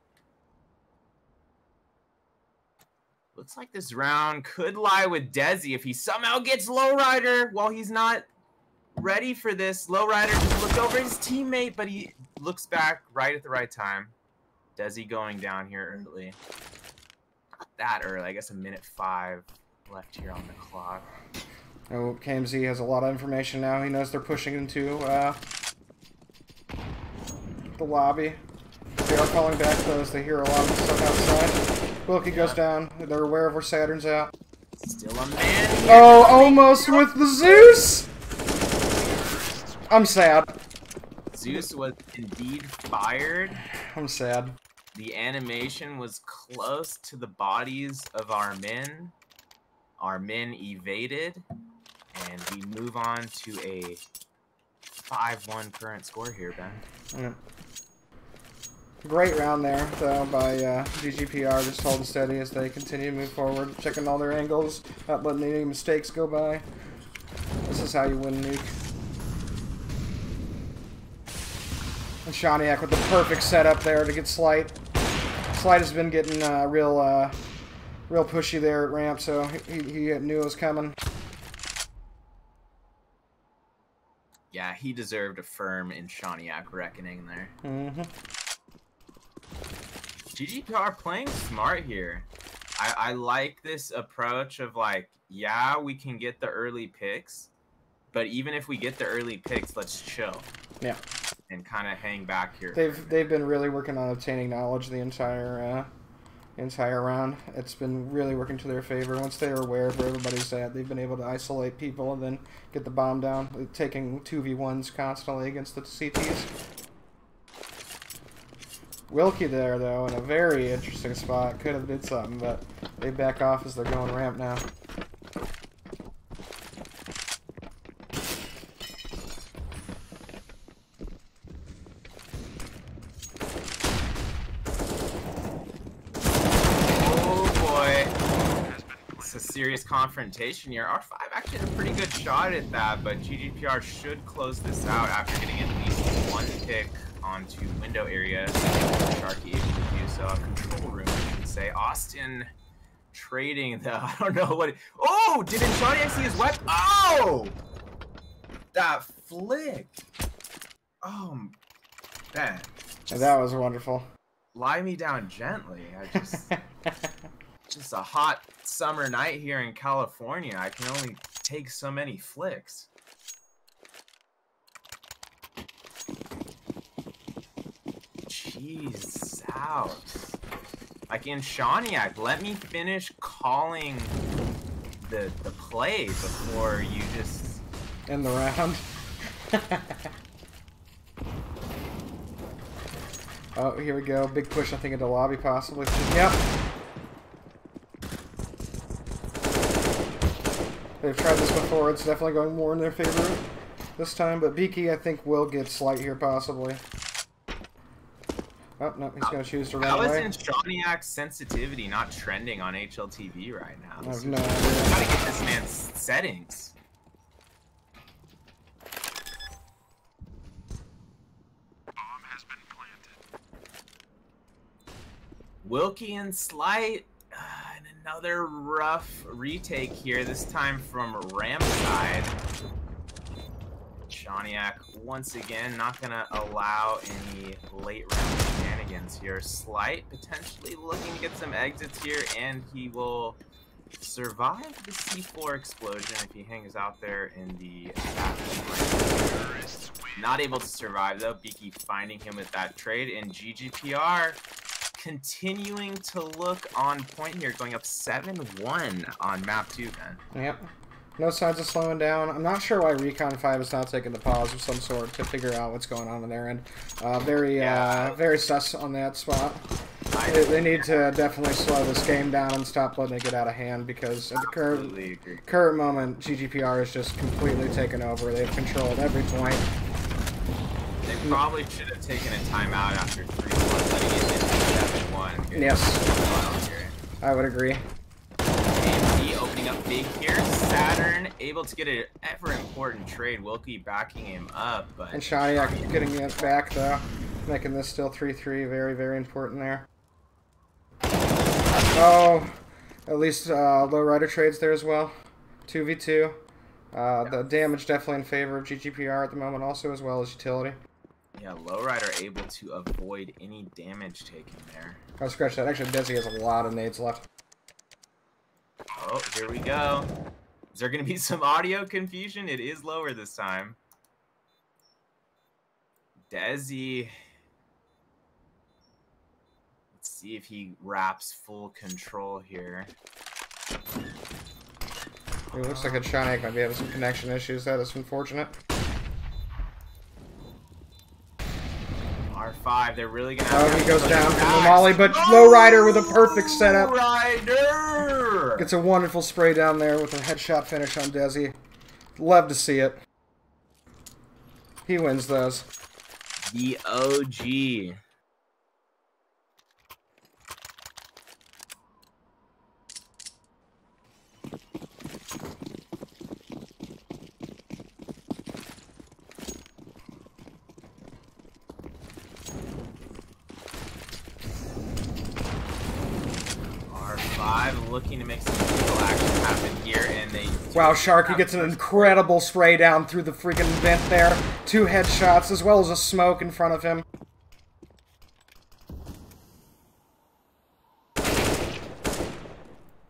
Looks like this round could lie with Desi if he somehow gets Lowrider while he's not ready for this. Lowrider just looked over his teammate, but he looks back right at the right time. Desi going down here early. Not that early, I guess a minute 5 left here on the clock. Oh, KMZ has a lot of information now. He knows they're pushing into the lobby. They are falling back though as they hear a lot of stuff outside. Wilkie goes down. They're aware of where Saturn's at. Still a man here. Oh, almost with the Zeus! I'm sad. Zeus was indeed fired. I'm sad. The animation was close to the bodies of our men. Our men evaded. And we move on to a 5-1 current score here, Ben. Yeah. Great round there, though, by GGPR, just holding steady as they continue to move forward, checking all their angles, not letting any mistakes go by. This is how you win Nuke. And Shaniak with the perfect setup there to get Slight. Slight has been getting real pushy there at ramp, so he knew it was coming. Yeah, he deserved a firm in Shaniak reckoning there. Mm-hmm. GGPR playing smart here. I like this approach of like, yeah, we can get the early picks, but even if we get the early picks, let's chill. Yeah. And kind of hang back here. They've been really working on obtaining knowledge the entire round. It's been really working to their favor. Once they are aware of where everybody's at, they've been able to isolate people and then get the bomb down, taking 2v1s constantly against the CTs. Wilkie there, though, in a very interesting spot. Could have did something, but they back off as they're going ramp now. Oh, boy. It's a serious confrontation here. R5 actually had a pretty good shot at that, but GGPR should close this out after getting at least one pick onto window area. Sharky able to do so. A control room, you can say. Austin trading the, I don't know what. Oh, did Shaniak see his weapon? Oh, that flick. Oh, man. That was wonderful. Lie me down gently. I just, just a hot summer night here in California. I can only take so many flicks. Jeez, out. Like in Shaniak, let me finish calling the play before you just end the round. Oh, here we go. Big push, I think, into lobby, possibly. Yep. They've tried this before. It's definitely going more in their favor this time, but Beaky, I think, will get Slight here, possibly. Oh, no, he's going to choose to run away. How is in Shaniak's sensitivity not trending on HLTV right now? I have no idea. Gotta get this man's settings. Bomb has been planted. Wilkie and Slight. And another rough retake here, this time from ramp side. Shaniak once again not gonna allow any late round shenanigans here. Slight potentially looking to get some exits here, and he will survive the C4 explosion if he hangs out there in the bathroom. Not able to survive though. Beaky finding him with that trade, and GGPR continuing to look on point here, going up 7-1 on map 2, Ben. Yep. No signs of slowing down. I'm not sure why Recon 5 is not taking the pause of some sort to figure out what's going on their end. Very sus on that spot. They need to definitely slow this game down and stop letting it get out of hand, because at the current moment, GGPR is just completely taken over. They've controlled every point. They probably should have taken a timeout after 3-1, letting it into 7-1. Yes. I would agree. AMD opening up big here. Saturn able to get an ever important trade. Wilkie backing him up, but and Shaniak getting it back though. Making this still 3-3. Very, very important there. Oh, at least lowrider trades there as well. 2v2. The damage definitely in favor of GGPR at the moment also, as well as utility. Yeah, lowrider able to avoid any damage taken there. Oh, scratch that. Actually, Desi has a lot of nades left. Oh, here we go. Is there going to be some audio confusion? It is lower this time. Desi. Let's see if he wraps full control here. It looks like a Shanik might be having some connection issues. That is unfortunate. R5, they're really going to Oh, he goes down from the molly, but lowrider with a perfect setup. Lowrider! Gets a wonderful spray down there with a headshot finish on Desi. Love to see it. He wins those. The OG. R5 looking to make some cool action happen here, and they... Wow, Sharky gets an incredible spray down through the freaking vent there. 2 headshots, as well as a smoke in front of him.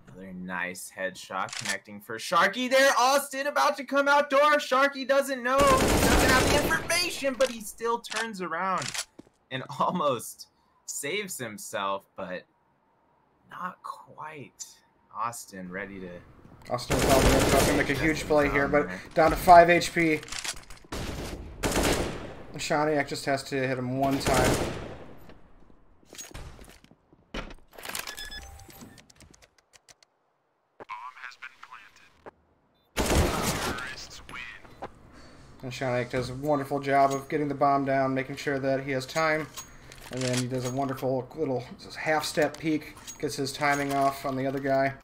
Another nice headshot connecting for Sharky there. Austin about to come outdoor. Sharky doesn't know. He doesn't have the information, but he still turns around and almost saves himself, but not quite. Austin ready to... Austin with all the info can make a huge play here, but down to 5 HP. Shaniak just has to hit him one time. And Shaniak does a wonderful job of getting the bomb down, making sure that he has time. And then he does a wonderful little half-step peek, gets his timing off on the other guy.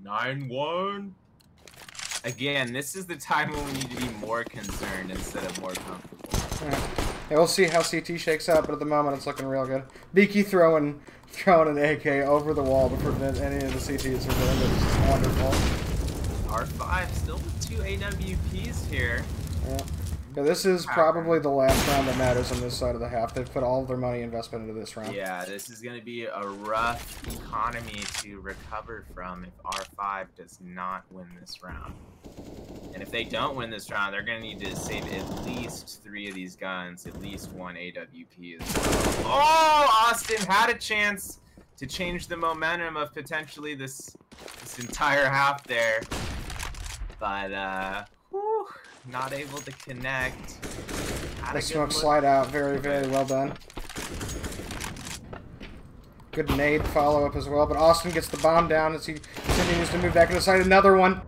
9-1. Again, this is the time when we need to be more concerned instead of more comfortable. Yeah, we'll see how CT shakes out, but at the moment it's looking real good. Beaky throwing an AK over the wall to prevent any of the CTs from doing it. This is wonderful. R5 still with 2 AWPs here. Yeah. Yeah, this is probably the last round that matters on this side of the half. They've put all of their money investment into this round. Yeah, this is going to be a rough economy to recover from if R5 does not win this round. And if they don't win this round, they're going to need to save at least 3 of these guns, at least 1 AWP as well. Oh, Austin had a chance to change the momentum of potentially this entire half there. But, whew, not able to connect. The smoke slide out. Very, very well done. Good nade follow-up as well, but Austin gets the bomb down as he continues to move back to the side. Another one.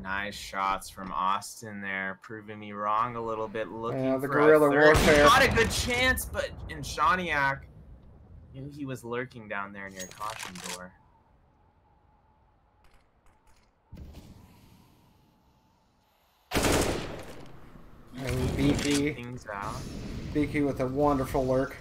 Nice shots from Austin there, proving me wrong a little bit. Looking the for guerrilla a third. warfare. He got a good chance, but in Shaniak, knew he was lurking down there near caution door. And Beaky. Things out. Beaky with a wonderful lurk.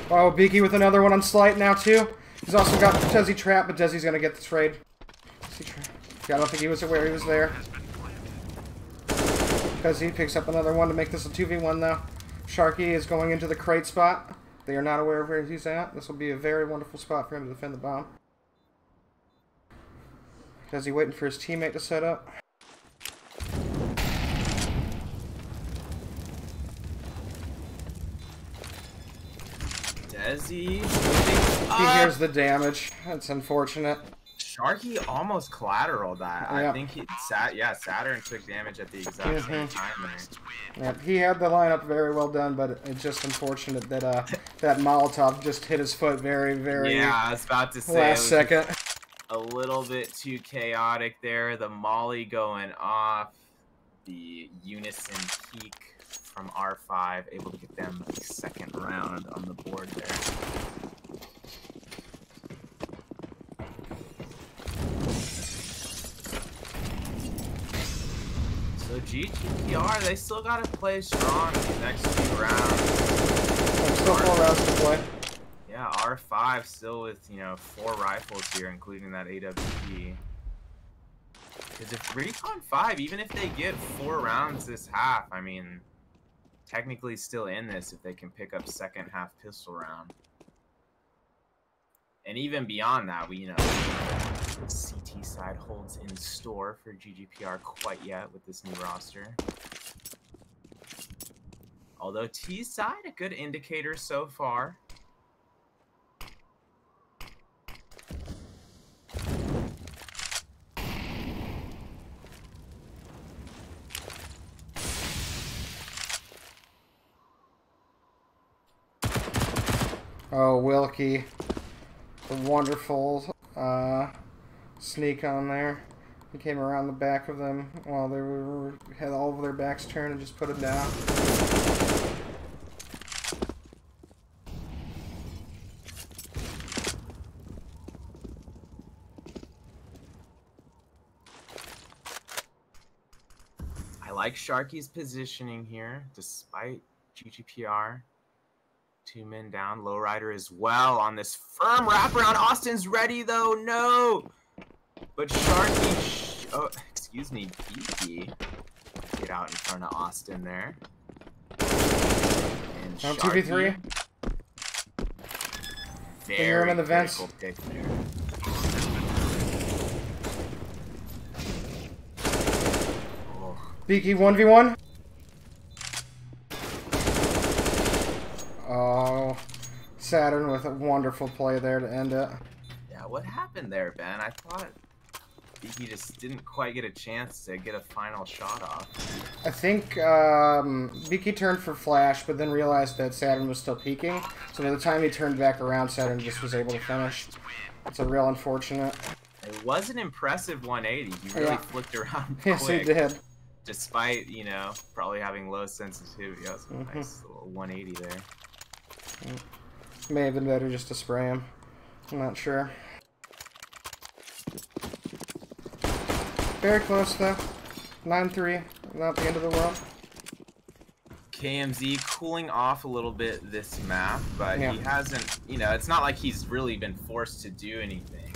Oh, Beaky with another one on Slight now, too. He's also got Desi trapped, but Desi's going to get this raid. Yeah, I don't think he was aware he was there. Desi picks up another one to make this a 2v1, though. Sharky is going into the crate spot. They are not aware of where he's at. This will be a very wonderful spot for him to defend the bomb. Desi waiting for his teammate to set up. Desi. He hears the damage. That's unfortunate. Sharky almost collateraled that. Yep. I think Saturn took damage at the exact same time there. Yep, he had the lineup very well done, but it's just unfortunate that that Molotov just hit his foot very, very yeah, I was about to say last second. A little bit too chaotic there. The molly going off. The unison peak from R5, able to get them a second round on the board there. GGPR, they still gotta play strong in the next few rounds. Still 4 rounds to play. Yeah, R5 still with, 4 rifles here, including that AWP. Because if Recon 5, even if they get 4 rounds this half, I mean, technically still in this if they can pick up second half pistol round. And even beyond that, we, CT side holds in store for GGPR quite yet with this new roster. Although T side, a good indicator so far. Oh, Wilkie. The wonderful sneak on there. He came around the back of them while they had all of their backs turned and just put it down. I like Sharky's positioning here, despite GGPR. 2 men down, Lowrider as well on this firm wraparound. Austin's ready though, no! But Sharky, Beaky, get out in front of Austin there. And On 2v3. Finger him in the vents. Pick there. Beaky 1v1. Oh, Saturn with a wonderful play there to end it. Yeah, what happened there, Ben? I thought Beaky just didn't quite get a chance to get a final shot off. I think Beaky turned for flash, but then realized that Saturn was still peeking. So by the time he turned back around, Saturn just was able to finish. It's a real unfortunate. It was an impressive 180. He really flicked around quick. Yes, he did. Despite, probably having low sensitivity. That was a nice little 180 there. May have been better just to spray him. I'm not sure. Very close though. 9-3. Not the end of the world. KMZ cooling off a little bit this map, but he hasn't, it's not like he's really been forced to do anything.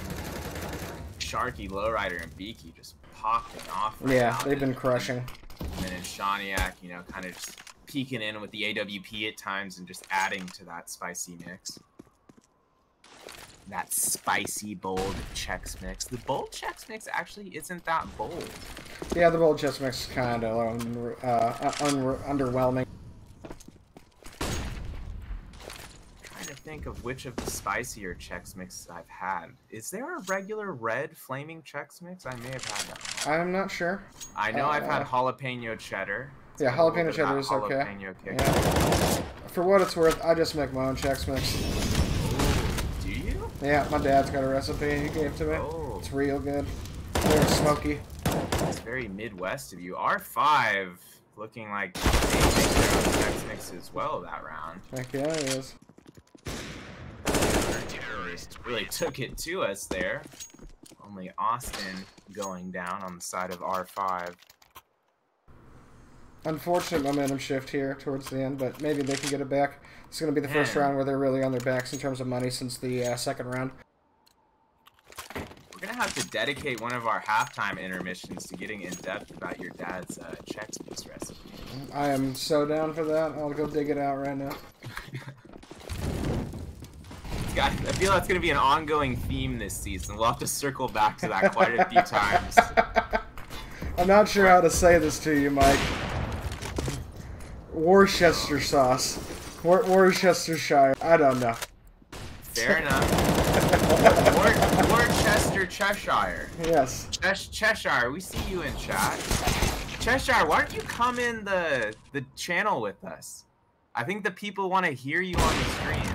Sharky, Lowrider, and Beaky just popping off right now. They've been crushing. And then Shaniak, kind of just peeking in with the AWP at times and just adding to that spicy mix. That spicy, bold Chex mix. The bold Chex mix actually isn't that bold. Yeah, the bold Chex mix is kind of underwhelming. Trying to think of which of the spicier Chex mixes I've had. Is there a regular red flaming Chex mix? I may have had that one. I'm not sure. I know I've had jalapeno cheddar. Yeah, jalapeno cheddar is okay. Yeah. For what it's worth, I just make my own Chex mix. Do you? Yeah, my dad's got a recipe he gave to me. Oh. It's real good. Very smoky. It's very Midwest of you. R5 looking like they make their own Chex mix as well that round. Heck yeah, it is. Really took it to us there. Only Austin going down on the side of R5. Unfortunate momentum shift here towards the end, but maybe they can get it back. It's going to be the first round where they're really on their backs in terms of money since the second round. We're going to have to dedicate one of our halftime intermissions to getting in depth about your dad's Chex Mix recipe. I am so down for that. I'll go dig it out right now. I feel that's going to be an ongoing theme this season. We'll have to circle back to that quite a few times. I'm not sure how to say this to you, Mike. Worcester sauce. Worcestershire. I don't know. Fair enough. Worcester, Cheshire. Yes. Cheshire, we see you in chat. Cheshire, why don't you come in the channel with us? I think the people want to hear you on the stream.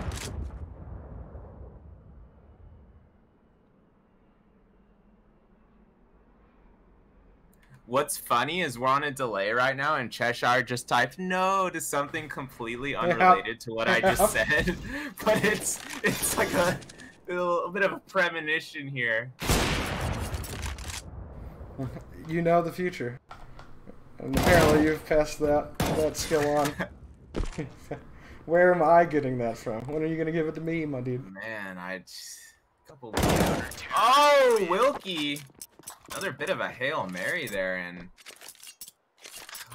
What's funny is we're on a delay right now, and Cheshire just typed no to something completely unrelated to what I just said. But it's like a little bit of a premonition here. You know the future. And apparently you've passed that skill on. Where am I getting that from? When are you gonna give it to me, my dude? Man, couple. Oh, Wilkie! Another bit of a Hail Mary there, and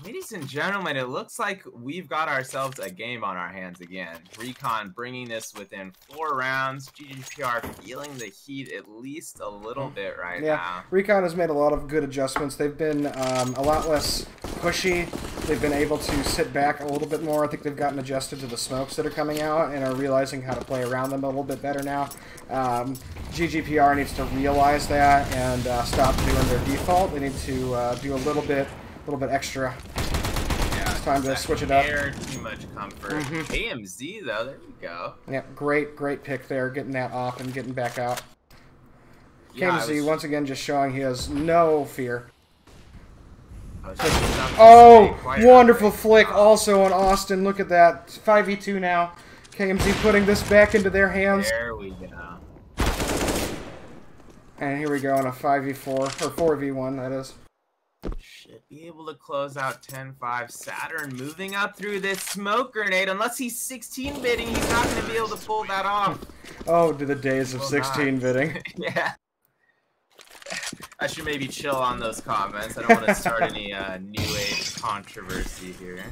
ladies and gentlemen, it looks like we've got ourselves a game on our hands again. Recon bringing this within 4 rounds. GGPR feeling the heat at least a little bit right now. Recon has made a lot of good adjustments. They've been a lot less pushy. They've been able to sit back a little bit more. I think they've gotten adjusted to the smokes that are coming out and are realizing how to play around them a little bit better now. GGPR needs to realize that and stop doing their default. They need to do a little bit extra. Yeah, it's time to switch it up. Too much comfort. AMZ though, there we go. Yeah, great pick there, getting that off and getting back out. Yeah, KMZ once again just showing he has no fear. Oh, wonderful flick also on Austin. Look at that. 5v2 now. KMZ putting this back into their hands. There we go. And here we go on a 5v4, or 4v1, that is. Should be able to close out 10-5. Saturn moving up through this smoke grenade. Unless he's 16-bitting, he's not going to be able to pull that off. Oh, to the days of 16-bitting. Yeah. I should maybe chill on those comments. I don't want to start any new age controversy here.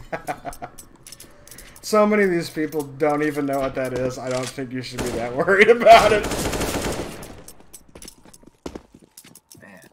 So many of these people don't even know what that is. I don't think you should be that worried about it. Man.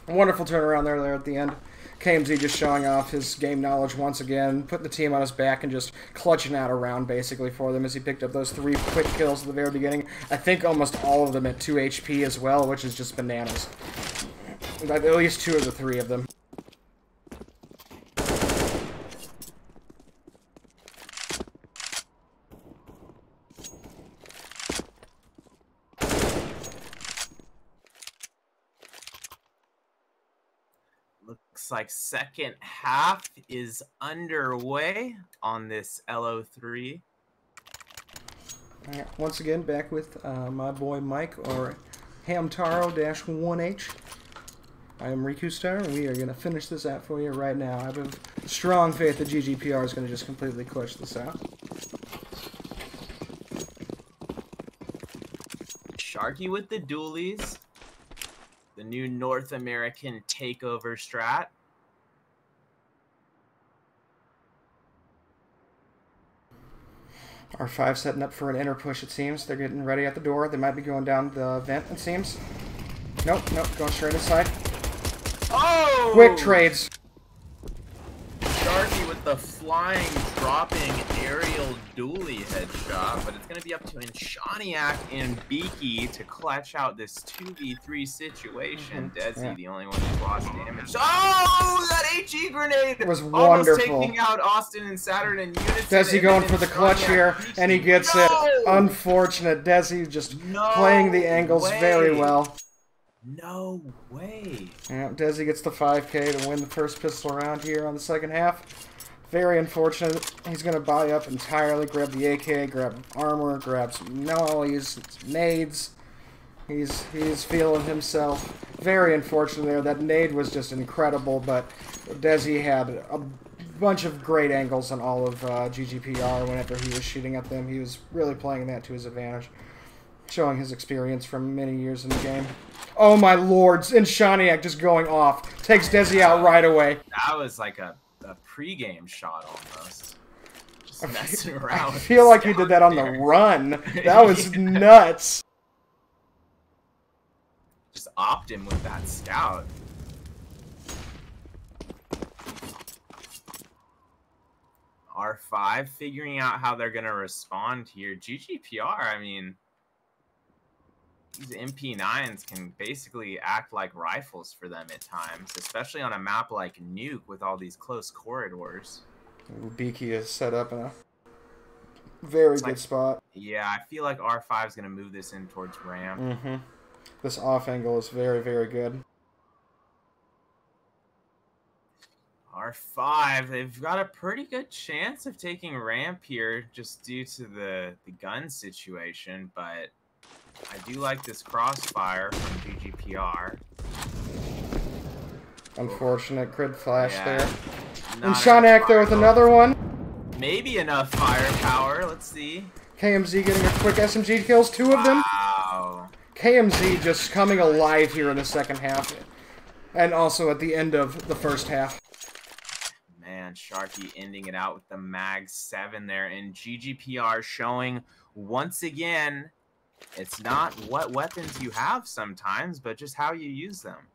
Wonderful turnaround there at the end. KMZ just showing off his game knowledge once again, putting the team on his back and just clutching out a round basically for them as he picked up those 3 quick kills at the very beginning. I think almost all of them at 2 HP as well, which is just bananas. At least 2 of the 3 of them. Looks like second half is underway on this LO3. Right, once again, back with my boy Mike, or Hamtaro-1H. I am Rikustar, and we are going to finish this out for you right now. I have strong faith that GGPR is going to just completely clutch this out. Sharky with the dualies. The new North American takeover strat. R5 setting up for an inner push, it seems. They're getting ready at the door. They might be going down the vent, it seems. Nope, going straight inside. Oh! Quick trades. Sharky with the flying, dropping aerial dually headshot, but it's going to be up to Inshaniak and Beaky to clutch out this 2v3 situation. Desi, the only one who's lost damage. Oh, that HE grenade! It was almost wonderful. Taking out Austin and Saturn in unison. Desi going for the clutch here, and he gets it. Unfortunate. Desi just playing the angles very well. No way. Yeah, Desi gets the 5K to win the first pistol round here on the second half. Very unfortunate. He's going to buy up entirely, grab the AK, grab armor, grab some nollies, nades. He's feeling himself. Very unfortunate there. That nade was just incredible, but Desi had a bunch of great angles on all of GGPR whenever he was shooting at them. He was really playing that to his advantage, showing his experience from many years in the game. Oh my lords, Inshaniak just going off. Takes Desi out right away. That was like a pre-game shot almost. Just messing around. I feel like he did that on the run. That was nuts. Just opt him with that scout. R5 figuring out how they're going to respond here. GGPR, I mean, these MP9s can basically act like rifles for them at times, especially on a map like Nuke with all these close corridors. Beaky is set up in a very good spot. Yeah, I feel like R5 is going to move this in towards ramp. This off angle is very, very good. R5, they've got a pretty good chance of taking ramp here just due to the gun situation, but I do like this crossfire from GGPR. Unfortunate crit flash there. Not And Shanak there with another one. Maybe enough firepower. Let's see. KMZ getting a quick SMG kills, 2 of them. Wow. KMZ just coming alive here in the second half. And also at the end of the first half. Man, Sharky ending it out with the Mag 7 there. And GGPR showing once again, it's not what weapons you have sometimes, but just how you use them.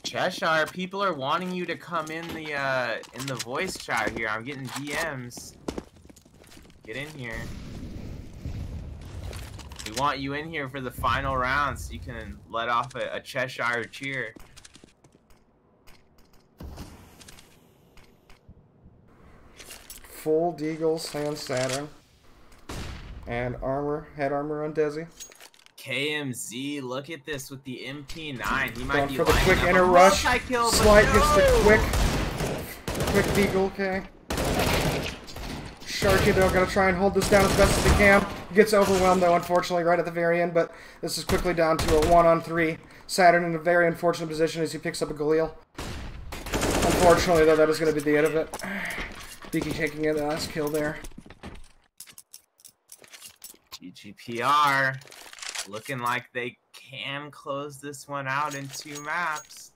Cheshire, people are wanting you to come in the voice chat here. I'm getting DMs. Get in here. We want you in here for the final round so you can let off a Cheshire cheer. Full Deagle, Sand Saturn. And armor, head armor on Desi. KMZ, look at this with the MP9. He might Going be for the quick lining up inner a rush. multi-kill, but Slight gets the no! quick Deagle, okay. Sharky, though, gonna try and hold this down as best as he can. Gets overwhelmed, though, unfortunately, right at the very end, but this is quickly down to a 1-on-3. Saturn in a very unfortunate position as he picks up a Galil. Unfortunately, though, that is going to be the end of it. Beaky taking it, the last kill there. GGPR looking like they can close this one out in 2 maps.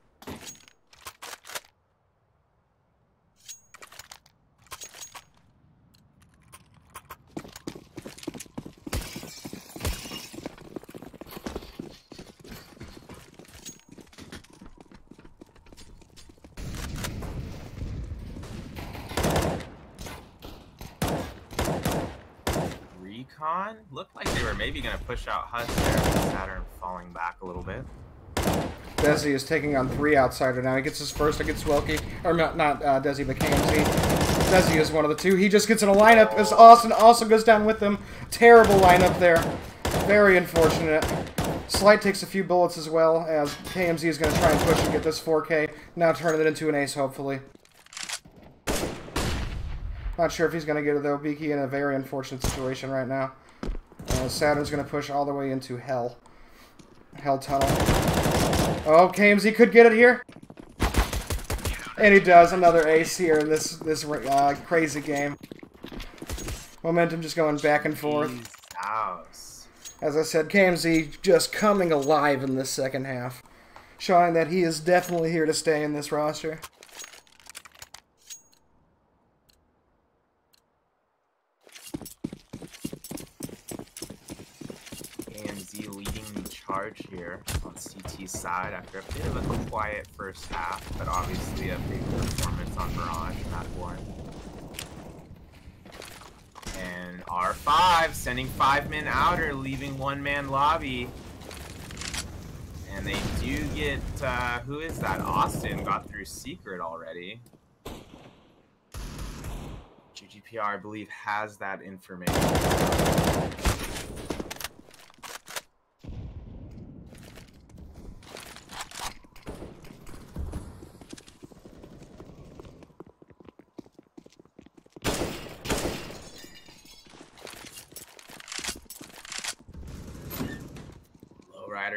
Recon looked like they were maybe going to push out Huss there, with Saturn falling back a little bit. Desi is taking on 3 outsider now. He gets his first against Wilkie. Or not Desi, but KMZ. Desi is one of the 2. He just gets in a lineup as Austin also goes down with him. Terrible lineup there. Very unfortunate. Slight takes a few bullets as well, as KMZ is going to try and push and get this 4K. Now turn it into an ace, hopefully. Not sure if he's going to get it, though. Beaky in a very unfortunate situation right now. Saturn's going to push all the way into Hell. Hell Tunnel. Oh, KMZ could get it here. And he does. Another ace here in this crazy game. Momentum just going back and forth. As I said, KMZ just coming alive in this second half. Showing that he is definitely here to stay in this roster. Charge here on CT's side after a bit of a quiet first half, but obviously a big performance on Mirage in that one. And R5 sending 5-man outer, leaving 1-man lobby. And they do get, who is that? Austin got through Secret already. GGPR, I believe, has that information.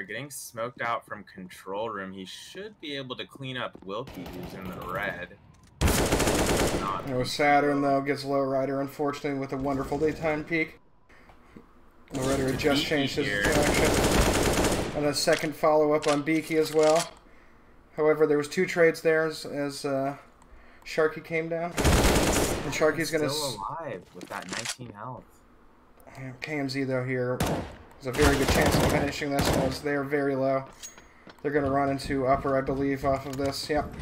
Getting smoked out from control room. He should be able to clean up Wilkie, who's in the red. Saturn, though, gets Lowrider, unfortunately, with a wonderful daytime peak. Lowrider had just changed his direction. And a second follow-up on Beaky as well. However, there was 2 trades there as Sharky came down. And Sharky's going to... Still alive with that 19 health. KMZ, though, here... There's a very good chance of finishing this as they're very low. They're going to run into upper, I believe, off of this. Yep.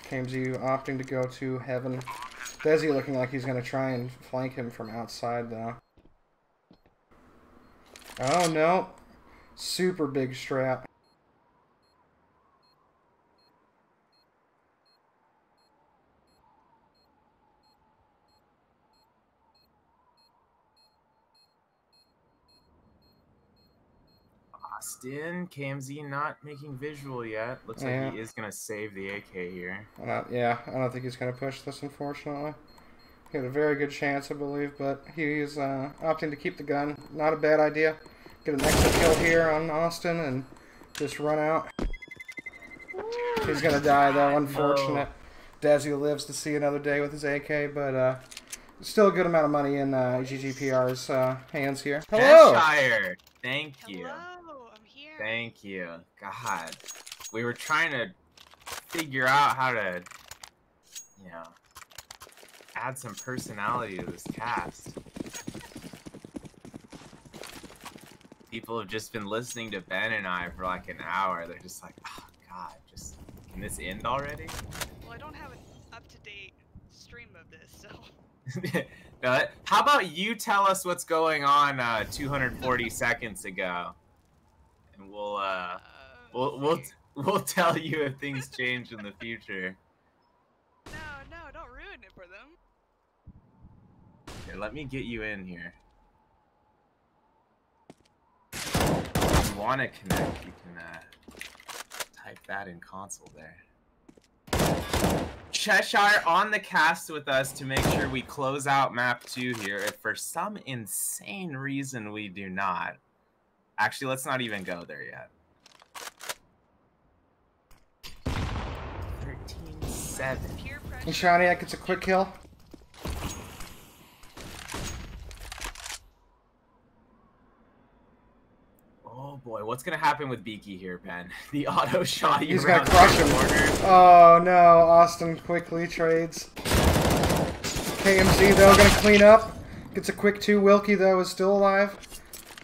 KMZ opting to go to Heaven. Desi looking like he's going to try and flank him from outside, though. Oh, no. Super big strap. Austin, KMZ not making visual yet. Looks like he is going to save the AK here. Yeah, I don't think he's going to push this, unfortunately. He had a very good chance, I believe, but he's opting to keep the gun. Not a bad idea. Get an extra kill here on Austin and just run out. He's going to die, though, unfortunate. Dazzy lives to see another day with his AK, but still a good amount of money in GGPR's hands here. Hello! Cheshire! Thank you. Hello, I'm here. Thank you. God. We were trying to figure out how to, you know, add some personality to this cast. People have just been listening to Ben and I for like an hour. They're just like, oh God, just, can this end already? Well, I don't have an up-to-date stream of this, so... How about you tell us what's going on 240 seconds ago, and we'll tell you if things change in the future. No, don't ruin it for them. Here, let me get you in here. If you want to connect, you can type that in console there. Cheshire on the cast with us to make sure we close out map 2 here. If for some insane reason we do not. Actually, let's not even go there yet. 13-7. And Shaniak gets a quick kill. Oh boy, what's gonna happen with Beaky here, Ben? The auto shot. He's gonna crush him. Oh no, Austin quickly trades. KMZ though gonna clean up. Gets a quick 2. Wilkie though is still alive.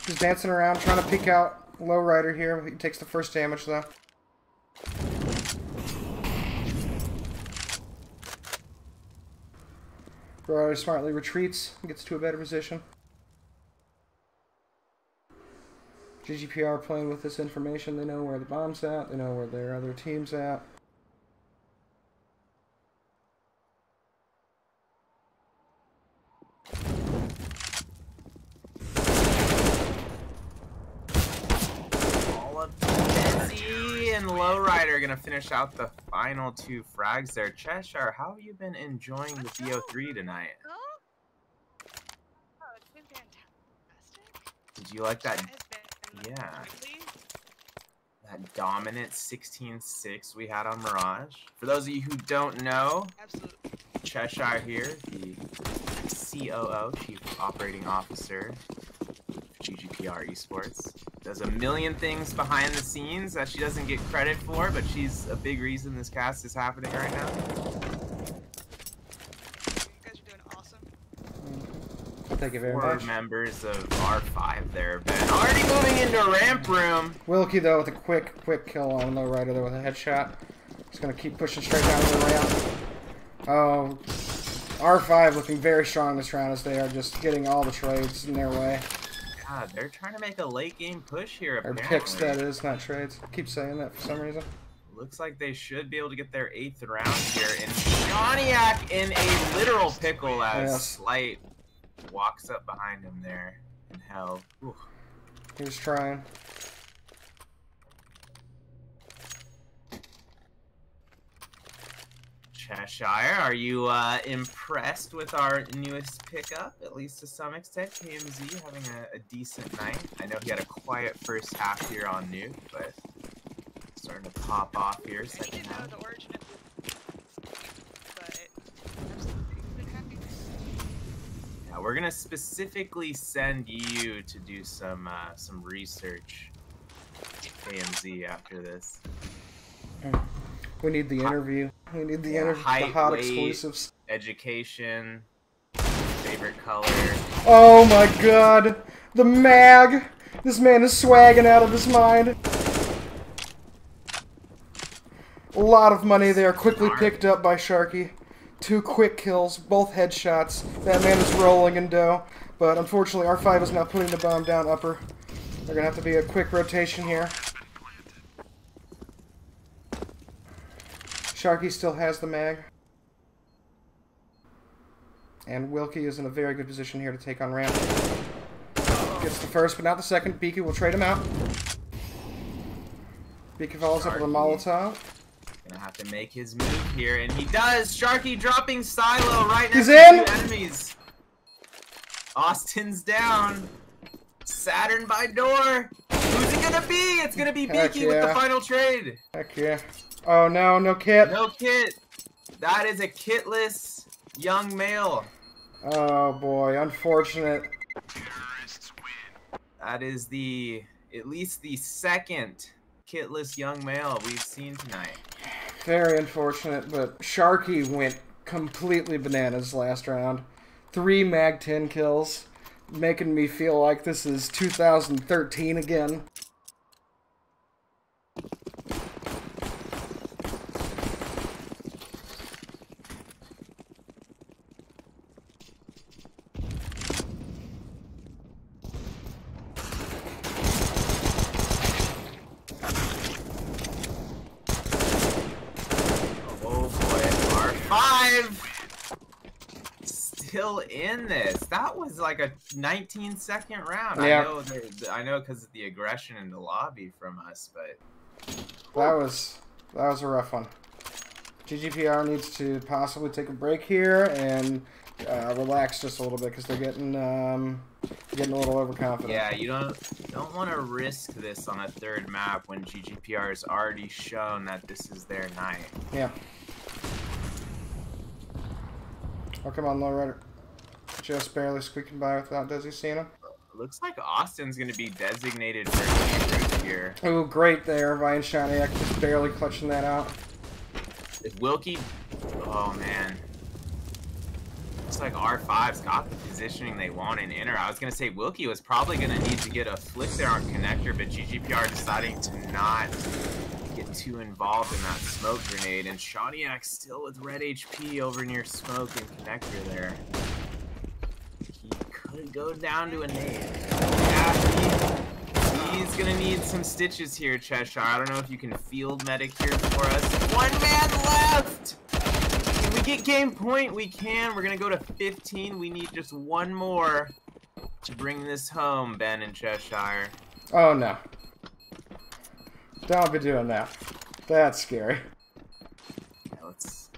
He's dancing around trying to pick out Lowrider here. He takes the first damage though. Lowrider smartly retreats, gets to a better position. GGPR playing with this information. They know where the bomb's at. They know where their other team's at. All of Desi and Lowrider are going to finish out the final 2 frags there. Cheshire, how have you been enjoying the BO3 tonight? Oh, it's been fantastic. Did you like that? Yeah. Really? That dominant 16-6 we had on Mirage. For those of you who don't know, Absolutely. Cheshire here, the COO, Chief Operating Officer of GGPR Esports, does a million things behind the scenes that she doesn't get credit for, but she's a big reason this cast is happening right now. You guys are doing awesome. Thank you very 4 much. members of R5 there, Ben. Already moving into ramp room. Wilkie though with a quick kill on Lowrider there with a headshot. He's gonna keep pushing straight down the ramp. Oh, R5 looking very strong this round as they are just getting all the trades in their way. God, they're trying to make a late game push here. Or Apparently. picks, that is, not trades. Keep saying that for some reason. Looks like they should be able to get their 8th round here. And Shaniak in a literal pickle as Slight walks up behind him there in hell. Ooh. He was trying. Cheshire, are you impressed with our newest pickup, at least to some extent? KMZ having a decent night. I know he had a quiet first half here on Nuke, but starting to pop off here second half. The origin of but absolutely happy. Yeah, we're gonna specifically send you to do some research, KMZ, after this. We need the interview. We need the interview. The Height, hot weight, exclusives. education, favorite color. Oh my god! The mag! This man is swagging out of his mind. A lot of money there, quickly picked up by Sharky. 2 quick kills, both headshots. That man is rolling in dough. But unfortunately, R5 is now putting the bomb down upper. They're gonna have to be a quick rotation here. Sharky still has the mag. And Wilkie is in a very good position here to take on ramp. Gets the first, but not the second. Beaky will trade him out. Beaky follows up with a Molotov. Gonna have to make his move here, and he does. Sharky dropping Silo right next He's to in. two enemies. Austin's down. Saturn by door. Who's it gonna be? It's gonna be Heck Beaky with the yeah. final trade. Heck yeah. Oh no, no kit. No kit. That is a kitless young male. Oh boy, unfortunate. That is at least the second kitless young male we've seen tonight. Very unfortunate, but Sharky went completely bananas last round. 3 Mag 10 kills, making me feel like this is 2013 again. Still in this. That was like a 19-second round. Yeah. I know because of the aggression in the lobby from us, but that was a rough one. GGPR needs to possibly take a break here and relax just a little bit because they're getting a little overconfident. Yeah, you don't want to risk this on a third map when GGPR has already shown that this is their night. Yeah. Oh, come on, Lowrider. Just barely squeaking by without Desi seeing him. Looks like Austin's going to be designated for a here. Oh, great there. Ryan Shaniak just barely clutching that out. If Wilkie... Oh, man. Looks like R5's got the positioning they want in inner. I was going to say Wilkie was probably going to need to get a flick there on connector, but GGPR deciding to not get too involved in that smoke grenade, and Shaniak still with red HP over near smoke and connector there. He could go down to a nade. Yeah, he's gonna need some stitches here, Cheshire. I don't know if you can field medic here for us. 1 man left! Can we get game point? We can. We're gonna go to 15. We need just 1 more to bring this home, Ben and Cheshire. Oh no. Don't be doing that. That's scary. Yeah, let's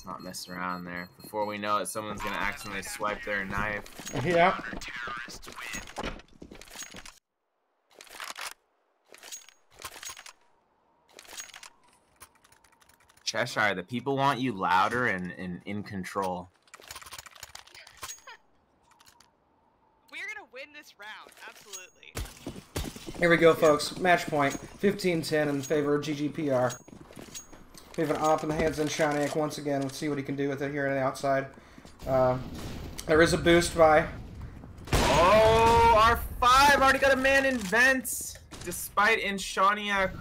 not mess around there. Before we know it, someone's gonna accidentally swipe their knife. Yeah. Cheshire, the people want you louder and in control. We're gonna win this round, absolutely. Here we go, folks. Match point. 15-10 in favor of GGPR. We have an op in the hands of Shaniak once again. Let's see what he can do with it here on the outside. There is a boost by. Oh, R5 already got a man in vents, despite Shaniak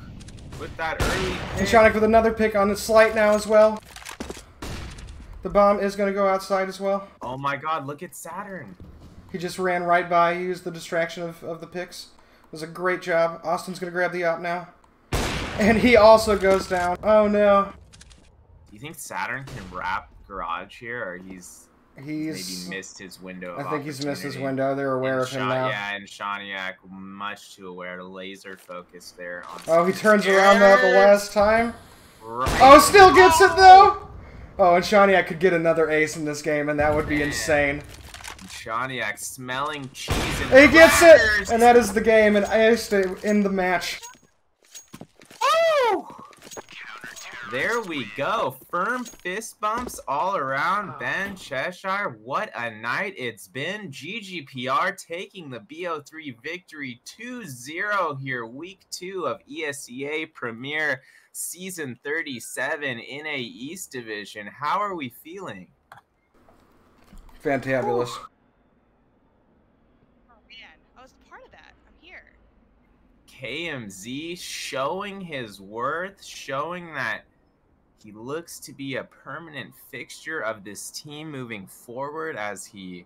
with that early pick. And Shaniak with another pick on the slight now as well. The bomb is going to go outside as well. Oh my god, look at Saturn. He just ran right by, used the distraction of the picks. It was a great job. Austin's going to grab the op now. And he also goes down. Oh no. Do you think Saturn can wrap garage here, or he's maybe missed his window of I think he's missed his opportunity? window. They're aware of him now. Yeah, and Shaniak much too aware, laser focus there on. Oh, he turns around though the last time. Right. Oh, still gets it though. Oh, and Shaniak could get another ace in this game, and that would be insane. Shaniak smelling cheese and He gets crackers. it, and that is the game, and ace to end the match. Oh! There we go. Firm fist bumps all around Ben Cheshire. What a night it's been. GGPR taking the BO3 victory 2-0 here. Week 2 of ESEA Premier Season 37 in a East Division. How are we feeling? Fantabulous. Oh man, I was part of that. I'm here. KMZ showing his worth, showing that he looks to be a permanent fixture of this team moving forward, as he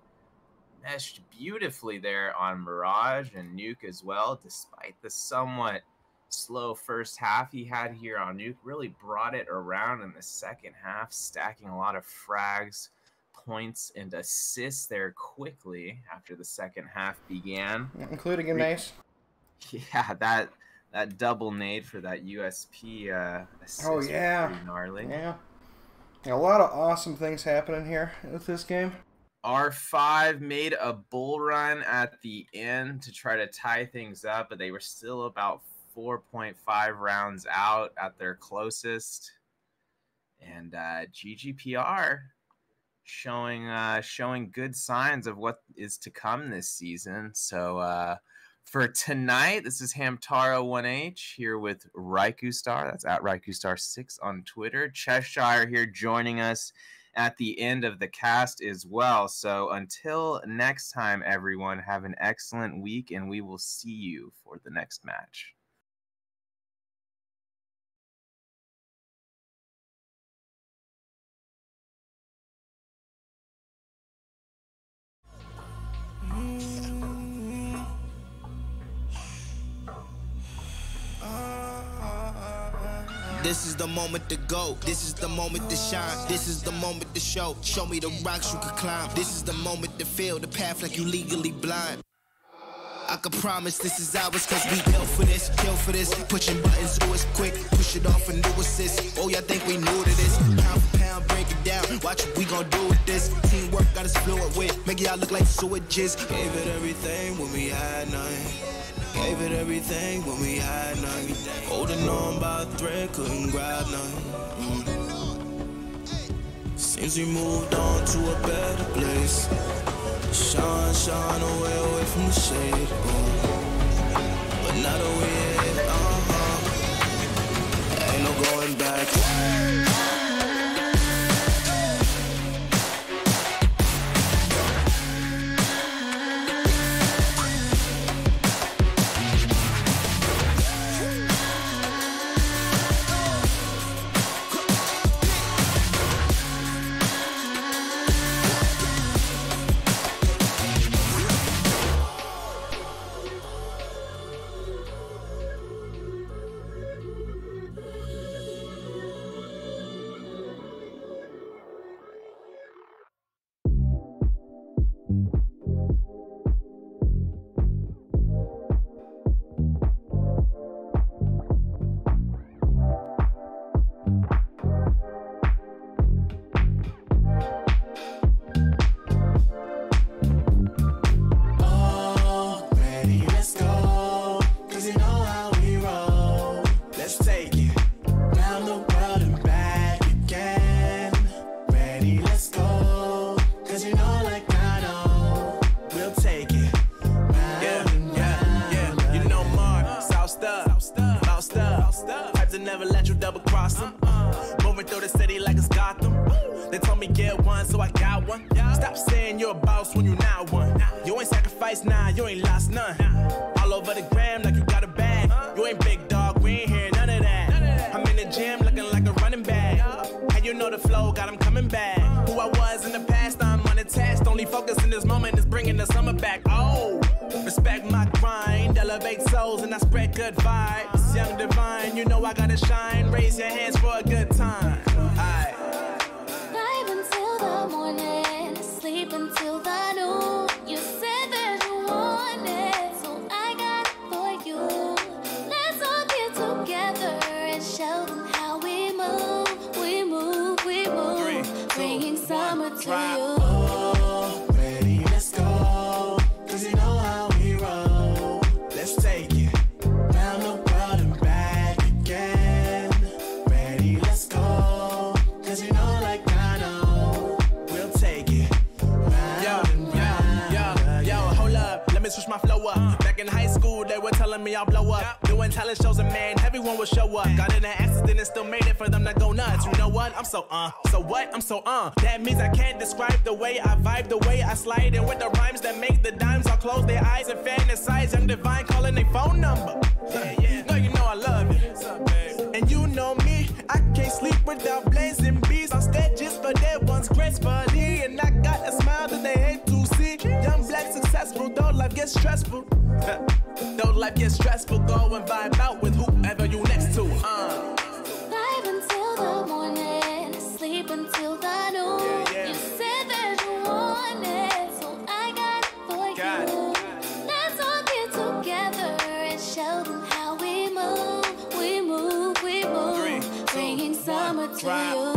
meshed beautifully there on Mirage and Nuke as well, despite the somewhat slow first half he had here on Nuke. Really brought it around in the second half, stacking a lot of frags, points, and assists there quickly after the second half began. Including a mace. Yeah, That double nade for that USP assist. Oh, yeah. Was pretty gnarly. Yeah. A lot of awesome things happening here with this game. R5 made a bull run at the end to try to tie things up, but they were still about 4.5 rounds out at their closest. And GGPR showing good signs of what is to come this season. So for tonight, this is Hamtaro1H here with Raikustar. That's at Raikustar6 on Twitter. Cheshire here joining us at the end of the cast as well. So until next time, everyone, have an excellent week, and we will see you for the next match. This is the moment to go. This is the moment to shine. This is the moment to show. Show me the rocks you can climb. This is the moment to feel the path like you legally blind. I can promise this is ours cause we built for this, kill for this. Pushing buttons so it's quick, push it off a new assist. Oh, y'all think we new to this? Pound for pound, break it down. Watch what we gon' do with this. Teamwork got us fluid with. Make y'all look like switches. Gave it everything when we had nothing. Gave it everything when we had nothing. Holding on by a thread, couldn't grab nothing. Seems we moved on to a better place. Shine away from the shade. But now that we're here, ain't no going back. That means I can't describe the way I vibe, the way I slide, and with the rhymes that make the dimes, I'll close their eyes and fantasize. I'm divine, calling their phone number. No, you know I love you. And you know me, I can't sleep without blazing beats on stages for their ones gracefully. And I got a smile that they hate to see. Young, black, successful, though life gets stressful. Though life gets stressful, go and vibe out with whoever you next to. Vibe until the morning, sleep until the noon. You said that you want it, so I got it for you. Let's all get together and show them how we move. drop.